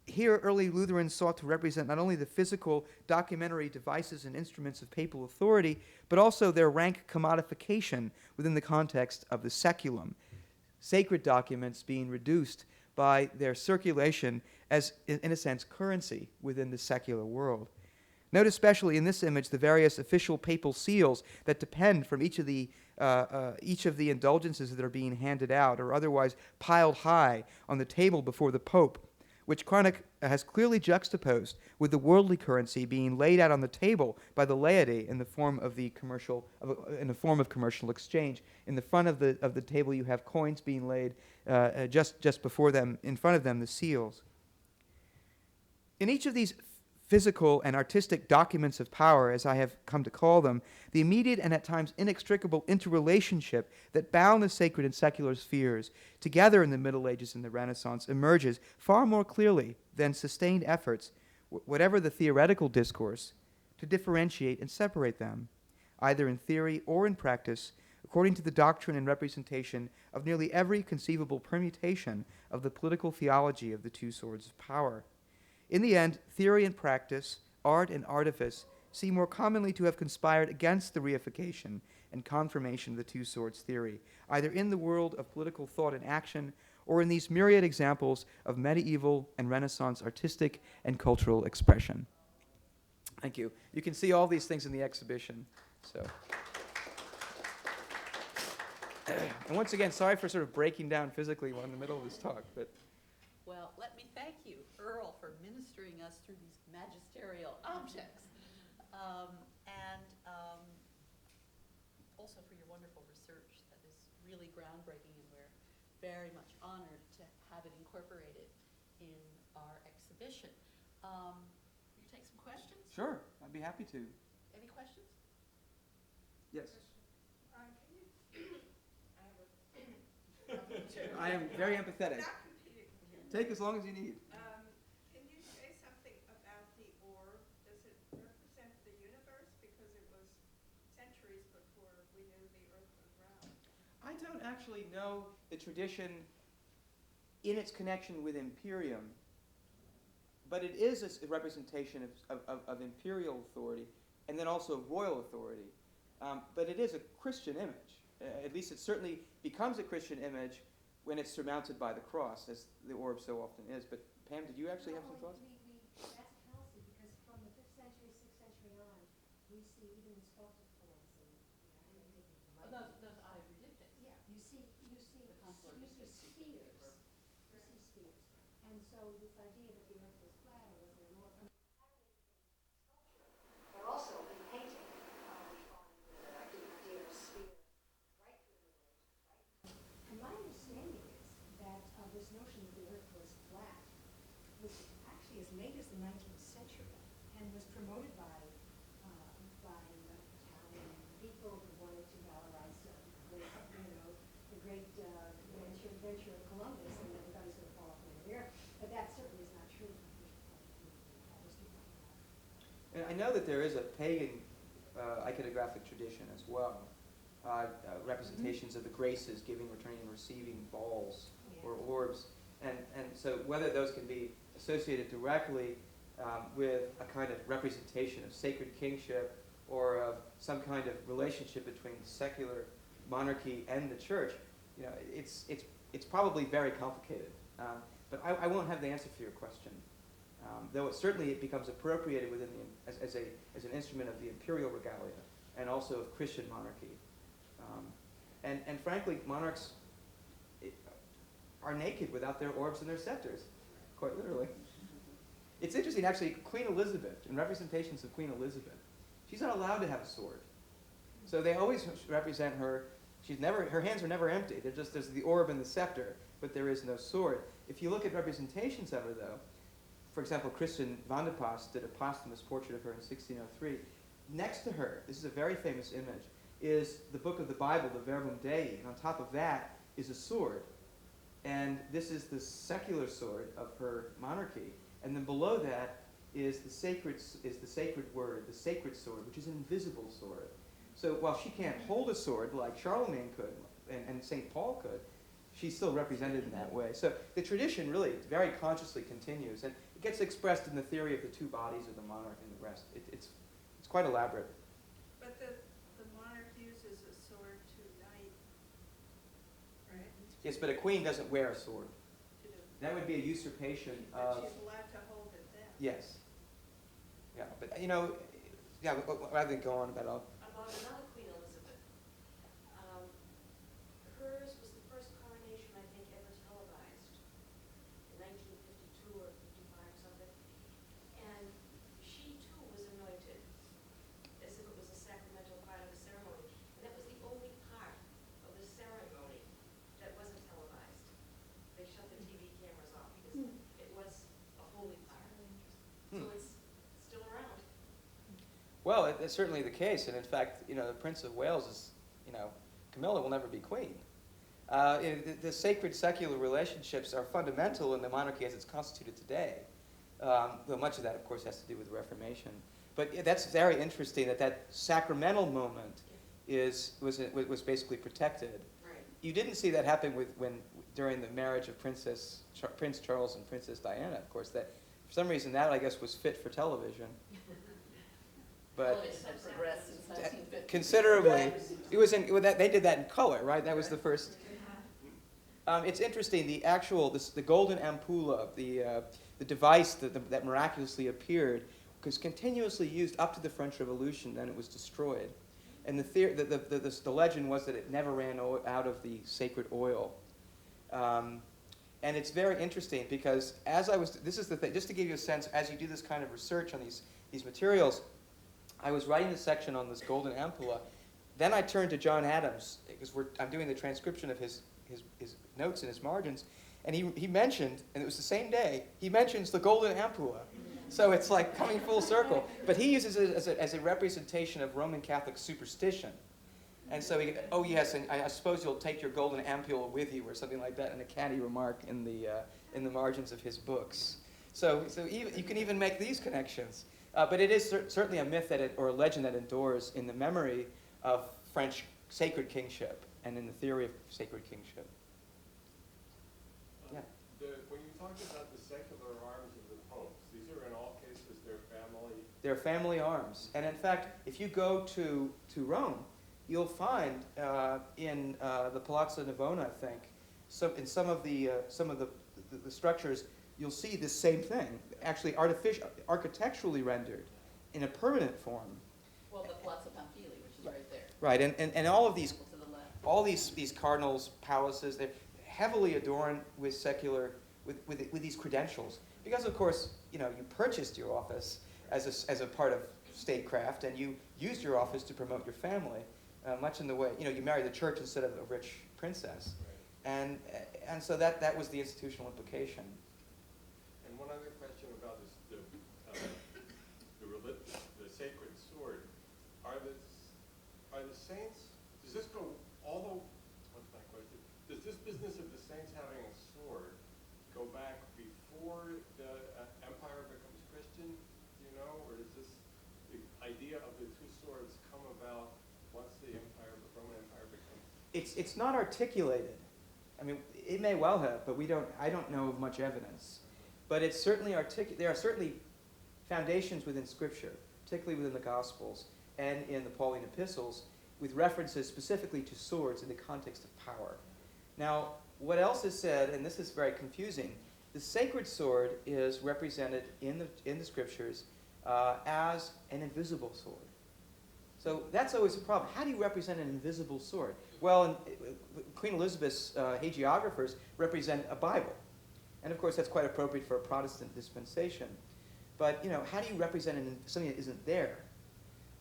S3: Here, early Lutherans sought to represent not only the physical documentary devices and instruments of papal authority, but also their rank commodification within the context of the saeculum, sacred documents being reduced by their circulation as, in a sense, currency within the secular world. Note especially in this image the various official papal seals that depend from each of the indulgences that are being handed out or otherwise piled high on the table before the Pope, which Cranach has clearly juxtaposed with the worldly currency being laid out on the table by the laity in the form of commercial exchange. In the front of the table, you have coins being laid just before them, in front of them, the seals. In each of these physical and artistic documents of power, as I have come to call them, the immediate and at times inextricable interrelationship that bound the sacred and secular spheres together in the Middle Ages and the Renaissance emerges far more clearly than sustained efforts, whatever the theoretical discourse, to differentiate and separate them, either in theory or in practice, according to the doctrine and representation of nearly every conceivable permutation of the political theology of the two swords of power. In the end, theory and practice, art and artifice, seem more commonly to have conspired against the reification and confirmation of the two swords theory, either in the world of political thought and action or in these myriad examples of medieval and Renaissance artistic and cultural expression. Thank you. You can see all these things in the exhibition. So, and once again, sorry for sort of breaking down physically while in the middle of this talk, but.
S1: Well, let me thank you, Earl, for ministering us through these magisterial objects, and also for your wonderful research that is really groundbreaking, and we're very much honored to have it incorporated in our exhibition. Will you take some questions?
S3: Sure, I'd be happy to.
S1: Any questions?
S3: Yes. I am very empathetic. Take as long as you need.
S4: Can you say something about the orb? Does it represent the universe? Because it was centuries before we knew the earth was round.
S3: I don't actually know the tradition in its connection with imperium, but it is a representation of imperial authority and then also royal authority. But it is a Christian image. At least it certainly becomes a Christian image when it's surmounted by the cross, as the orb so often is. But Pam, did you actually have some thoughts?
S5: That's Kelsey, because from the 5th century, 6th century on, we see even in sculpted forms.
S1: Those ivory diptychs.
S5: Yeah, you see spheres. And so this idea that the earth was flat or was there more, but also in painting, we find the idea of a sphere right through the middle. And my understanding is that this notion that the earth was flat was actually as late as the 19th century and was promoted by Italian people who wanted to valorize the great venture Columbus and everybody's going to fall off over there. But that certainly is not true.
S3: And I know that there is a pagan iconographic tradition as well. Representations of the graces, giving, returning, and receiving balls or orbs. And so whether those can be associated directly with a kind of representation of sacred kingship or of some kind of relationship between secular monarchy and the church, you know, it's probably very complicated. But I won't have the answer for your question. Though certainly it becomes appropriated within as an instrument of the imperial regalia and also of Christian monarchy. And frankly, monarchs are naked without their orbs and their scepters, quite literally. It's interesting, actually, Queen Elizabeth, in representations of Queen Elizabeth, she's not allowed to have a sword. So they always represent her. Her hands are never empty. There's the orb and the scepter, but there is no sword. If you look at representations of her, though, for example, Christian van de Pas did a posthumous portrait of her in 1603. Next to her, this is a very famous image, is the book of the Bible, the Verbum Dei, and on top of that is a sword. And this is the secular sword of her monarchy. And then below that is the sacred word, the sacred sword, which is an invisible sword. So while she can't hold a sword like Charlemagne could and St. Paul could, she's still represented in that way. So the tradition really very consciously continues, and it gets expressed in the theory of the two bodies of the monarch and the rest. It's quite elaborate.
S4: But the monarch uses a sword to knight, right?
S3: Yes, but a queen doesn't wear a sword.
S4: To do-
S3: That would be a usurpation
S4: But
S3: of...
S4: she's allowed to hold it then.
S3: Yes. Yeah, but, you know, yeah, rather than go on about all...
S6: About another Queen Elizabeth. Hers was the first coronation, I think, ever televised in 1952 or 55 or something. And she, too, was anointed as if it was a sacramental part of the ceremony. And that was the only part of the ceremony that wasn't televised. They shut the TV cameras off because it was a holy part. So it's still around.
S3: Well, it's certainly the case, and in fact, you know, the Prince of Wales is, you know, Camilla will never be queen. The sacred secular relationships are fundamental in the monarchy as it's constituted today. Though much of that, of course, has to do with the Reformation. But that's very interesting that sacramental moment was basically protected.
S6: Right.
S3: You didn't see that happen during the marriage of Prince Charles and Princess Diana, of course. That for some reason that I guess was fit for television. But
S1: Had progressed since 1950.
S3: considerably, they did that in color, right? That was the first. It's interesting. The golden ampulla, the device that miraculously appeared, was continuously used up to the French Revolution. Then it was destroyed, and the legend was that it never ran out of the sacred oil. And it's very interesting because this is the thing. Just to give you a sense, as you do this kind of research on these materials. I was writing the section on this golden ampulla. Then I turned to John Adams, because I'm doing the transcription of his notes and his margins, and he mentioned, and it was the same day, he mentions the golden ampulla. So it's like coming full circle. But he uses it as a representation of Roman Catholic superstition. And so oh yes, and I suppose you'll take your golden ampulla with you, or something like that, in a catty remark in the margins of his books. So you can even make these connections. But it is certainly a myth or a legend that endures in the memory of French sacred kingship and in the theory of sacred kingship. Yeah.
S7: When you talk about the secular arms of the popes, these are in all cases their family.
S3: They're family arms. And in fact, if you go to Rome, you'll find in the Palazzo Navona, I think, in some of the structures, you'll see the same thing, actually architecturally rendered in a permanent form.
S1: Well, the Palazzo Pamphili, which is right there.
S3: Right, and all of these,
S1: To the left.
S3: all these cardinals' palaces, they're heavily adorned with secular, with these credentials. Because of course, you know, you purchased your office as a part of statecraft, and you used your office to promote your family, much in the way, you know, you married the church instead of a rich princess. And so that was the institutional implication.
S7: And one other question about this, the sacred sword. Are the saints? Does this go all the? What's my question? Does this business of the saints having a before the empire becomes Christian, do you know? Or is this the idea of the two swords come about once the empire, the Roman Empire becomes?
S3: It's not articulated. I mean, it may well have, but I don't know of much evidence. But it's certainly there are certainly foundations within Scripture, particularly within the Gospels and in the Pauline epistles, with references specifically to swords in the context of power. Now, what else is said, and this is very confusing, the sacred sword is represented in the Scriptures as an invisible sword. So that's always a problem. How do you represent an invisible sword? Well, Queen Elizabeth's hagiographers represent a Bible. And of course, that's quite appropriate for a Protestant dispensation. But, how do you represent something that isn't there?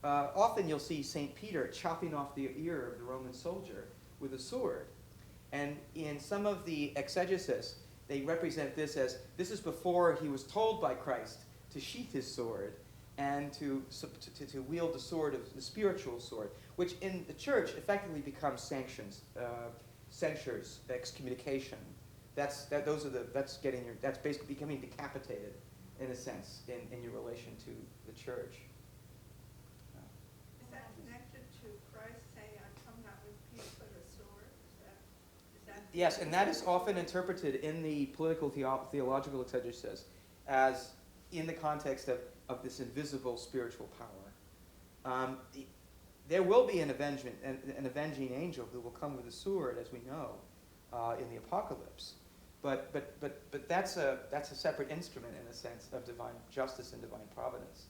S3: Often you'll see St. Peter chopping off the ear of the Roman soldier with a sword. And in some of the exegesis, they represent this as, this is before he was told by Christ to sheath his sword and to wield the sword of the spiritual sword, which in the church effectively becomes sanctions, censures, excommunication. That's basically becoming decapitated in a sense in your relation to the church.
S4: Is that connected to Christ saying, I come not with peace but a sword? Is that
S3: Yes, and that is often interpreted in the political theological exegesis as in the context of this invisible spiritual power. There will be an avenging angel who will come with a sword, as we know, in the Apocalypse. But that's a separate instrument in a sense of divine justice and divine providence.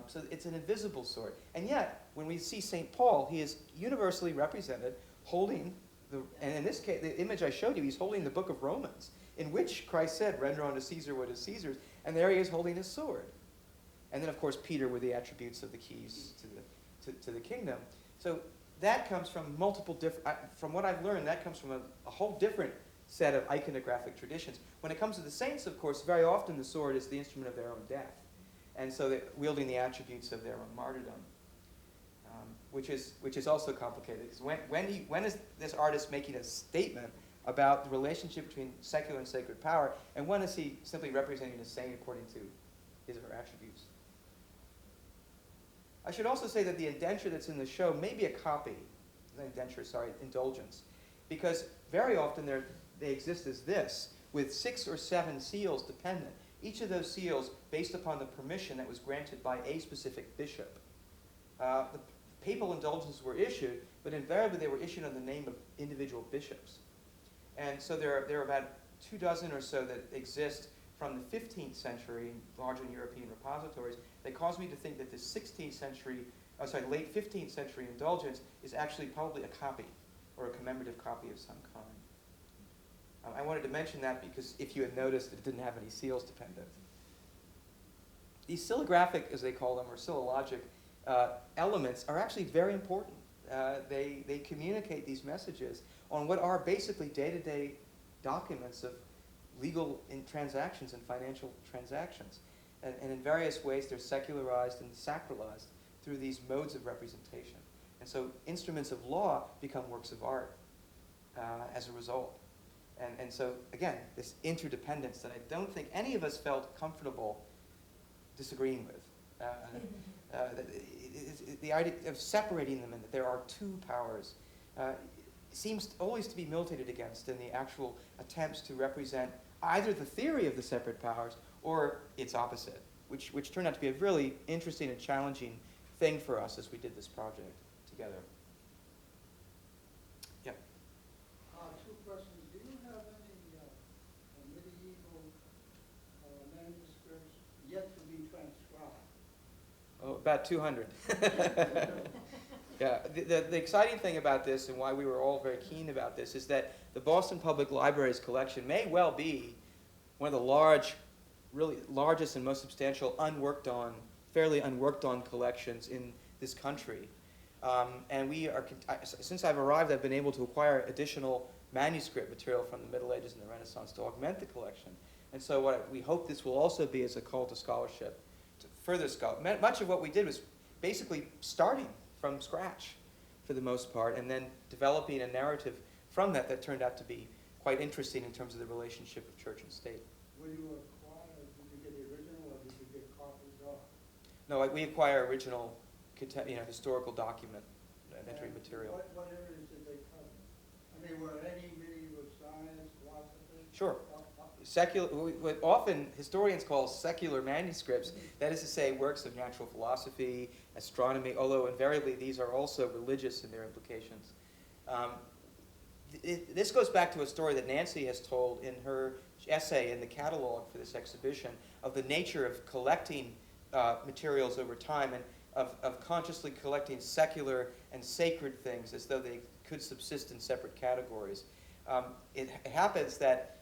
S3: So it's an invisible sword. And yet, when we see St. Paul, he is universally represented holding and in this case, the image I showed you, he's holding the book of Romans, in which Christ said, render unto Caesar what is Caesar's, and there he is holding his sword. And then, of course, Peter with the attributes of the keys to the kingdom. So that comes from multiple different, from what I've learned, that comes from a whole different set of iconographic traditions. When it comes to the saints, of course, very often the sword is the instrument of their own death. And so they're wielding the attributes of their own martyrdom, which is also complicated. Because when is this artist making a statement about the relationship between secular and sacred power, and when is he simply representing a saint according to his or her attributes? I should also say that the indenture that's in the show may be a copy, indulgence, because very often they exist as this, with 6 or 7 seals dependent. Each of those seals based upon the permission that was granted by a specific bishop. The papal indulgences were issued, but invariably they were issued in the name of individual bishops. And so there are about 24 or so that exist from the 15th century in larger European repositories. They cause me to think that the 16th century, late 15th century indulgence is actually probably a copy or a commemorative copy of some kind. I wanted to mention that because if you had noticed, it didn't have any seals dependent. These silographic, as they call them, or silologic elements are actually very important. They communicate these messages on what are basically day-to-day documents of legal transactions and financial transactions. And in various ways, they're secularized and sacralized through these modes of representation. And so instruments of law become works of art as a result. And so, again, this interdependence that I don't think any of us felt comfortable disagreeing with. The idea of separating them and that there are two powers seems always to be militated against in the actual attempts to represent either the theory of the separate powers or its opposite, which turned out to be a really interesting and challenging thing for us as we did this project together. Yeah.
S8: Two questions. Do you have any medieval manuscripts yet to be transcribed?
S3: Oh, about 200. Yeah, the exciting thing about this and why we were all very keen about this is that the Boston Public Library's collection may well be one of the really largest and most substantial fairly unworked on collections in this country. And we are, since I've arrived, I've been able to acquire additional manuscript material from the Middle Ages and the Renaissance to augment the collection. And so what we hope this will also be is a call to scholarship, to further scholar. Much of what we did was basically starting from scratch for the most part, and then developing a narrative from that turned out to be quite interesting in terms of the relationship of church and state.
S8: Will you acquire, did you get the original or did you get copies of?
S3: No, we acquire original, historical documentary
S8: And
S3: material.
S8: What areas did they cover? I mean, were any medieval science, philosophy?
S3: Sure.
S8: Uh,
S3: Secular, what often historians call secular manuscripts, that is to say, works of natural philosophy, astronomy, although invariably these are also religious in their implications. This goes back to a story that Nancy has told in her essay in the catalog for this exhibition of the nature of collecting materials over time and of consciously collecting secular and sacred things as though they could subsist in separate categories. It happens that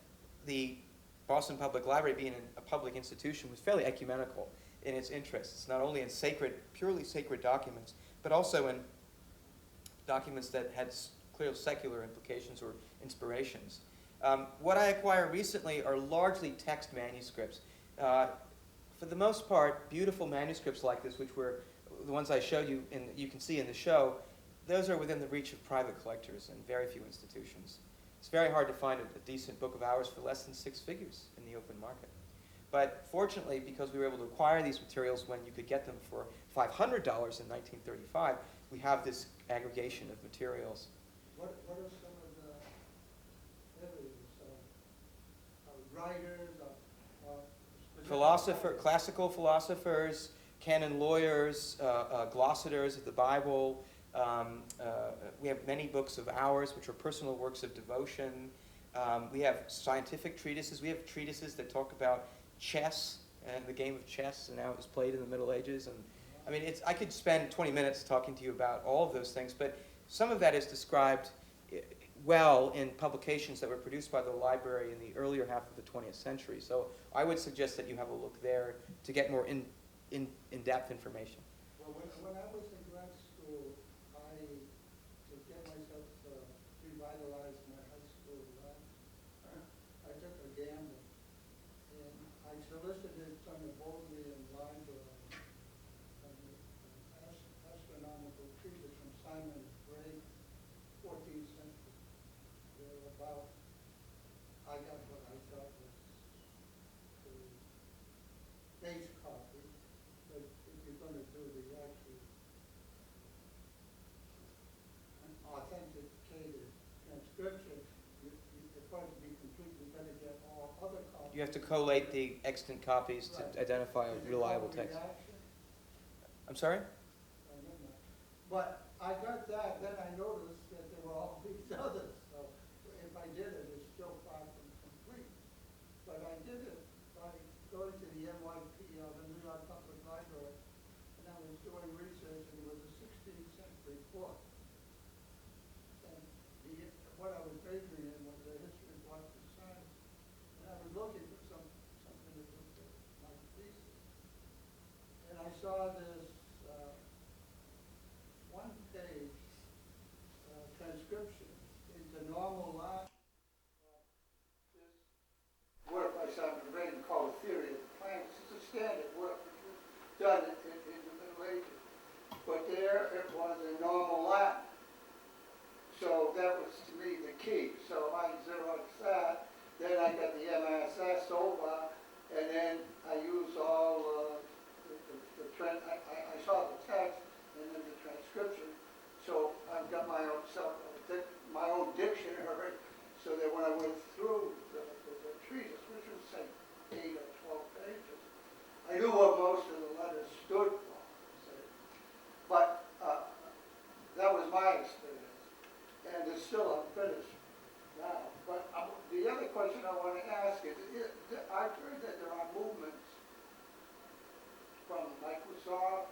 S3: the Boston Public Library, being a public institution, was fairly ecumenical in its interests, not only in purely sacred documents, but also in documents that had clear secular implications or inspirations. What I acquired recently are largely text manuscripts. For the most part, beautiful manuscripts like this, which were the ones I showed you, and you can see in the show, those are within the reach of private collectors and very few institutions. It's very hard to find a decent book of hours for less than 6 figures in the open market. But fortunately, because we were able to acquire these materials when you could get them for $500 in 1935, we have this aggregation of materials.
S8: What are some of the areas of writers, of
S3: Classical philosophers, canon lawyers, glossadors of the Bible. We have many books of hours, which are personal works of devotion. We have scientific treatises. We have treatises that talk about chess and the game of chess and how it was played in the Middle Ages. And I mean, I could spend 20 minutes talking to you about all of those things, but some of that is described well in publications that were produced by the library in the earlier half of the 20th century. So I would suggest that you have a look there to get more in-depth information.
S8: Well, when I was in grad school, to get myself revitalized my high school life, I took a gamble. And I solicited from the Bodleian Library an astronomical treatise from Simon Gray, 14th century. They're about, I got what I thought was the base copy, but if you're going to do the actual authenticated transcription, for it to be complete, you better get all other copies.
S3: You have to collate the extant copies to
S8: Right.
S3: identify a
S8: Is it
S3: reliable
S8: called
S3: text.
S8: redaction?
S3: I'm sorry?
S8: Never mind. But I got that, then I noticed that there were all these others, so if I did it, it's still far from complete. But I did it by going to the NYP, the New York Public Library, and I was doing research, and it was a 16th century book. And what I was majoring in was the history of Western science, and I was looking for something to do with my thesis. And I saw this one-page transcription into normal line. This work by Simon Gray called The Theory of the Planets. It's a standard work which was done in the Middle Ages. But there it was in normal Latin. So that was, to me, the key. So I Xeroxed that. Then I got the MSS over, and then I used all I saw the text and then the transcription. So I've got my own dictionary, so that when I went through the treatise, which was say 8 or 12 pages, I knew what most of the letters stood for. But that was my experience, and it's still unfinished now. But the other question I want to ask is, I've heard that there are movements from Microsoft,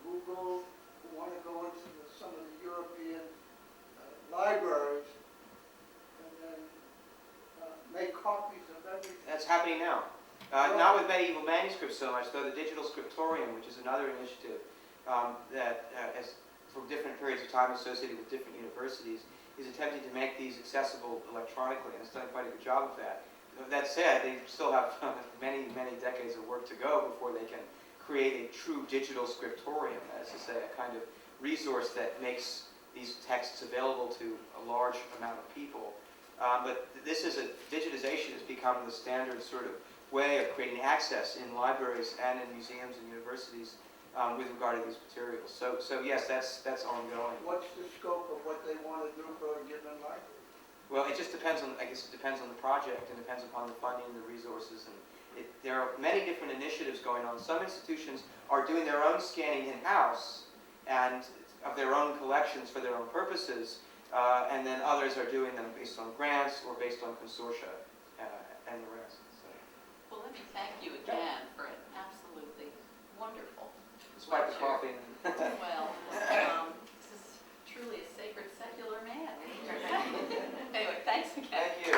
S8: Google, who want to go into some of the European libraries and then make copies of everything.
S3: That's happening now. Not with medieval manuscripts so much, though the Digital Scriptorium, which is another initiative that has, from different periods of time associated with different universities, is attempting to make these accessible electronically, and it's done quite a good job of that. That said, they still have many, many decades of work to go before they can create a true digital scriptorium, that is to say, a kind of resource that makes these texts available to a large amount of people. But digitization has become the standard sort of way of creating access in libraries and in museums and universities with regard to these materials. So yes, that's ongoing.
S8: What's the scope of what they want to do for a given library?
S3: Well, it just depends on, I guess it depends on the project and depends upon the funding and the resources. And there are many different initiatives going on. Some institutions are doing their own scanning in-house and of their own collections for their own purposes, and then others are doing them based on grants or based on consortia and the rest. So,
S1: Well, let me thank you again for an absolutely wonderful
S3: despite the
S1: lecture.
S3: coughing.
S1: Well, this is truly a sacred secular man. Anyway, thanks again.
S3: Thank you.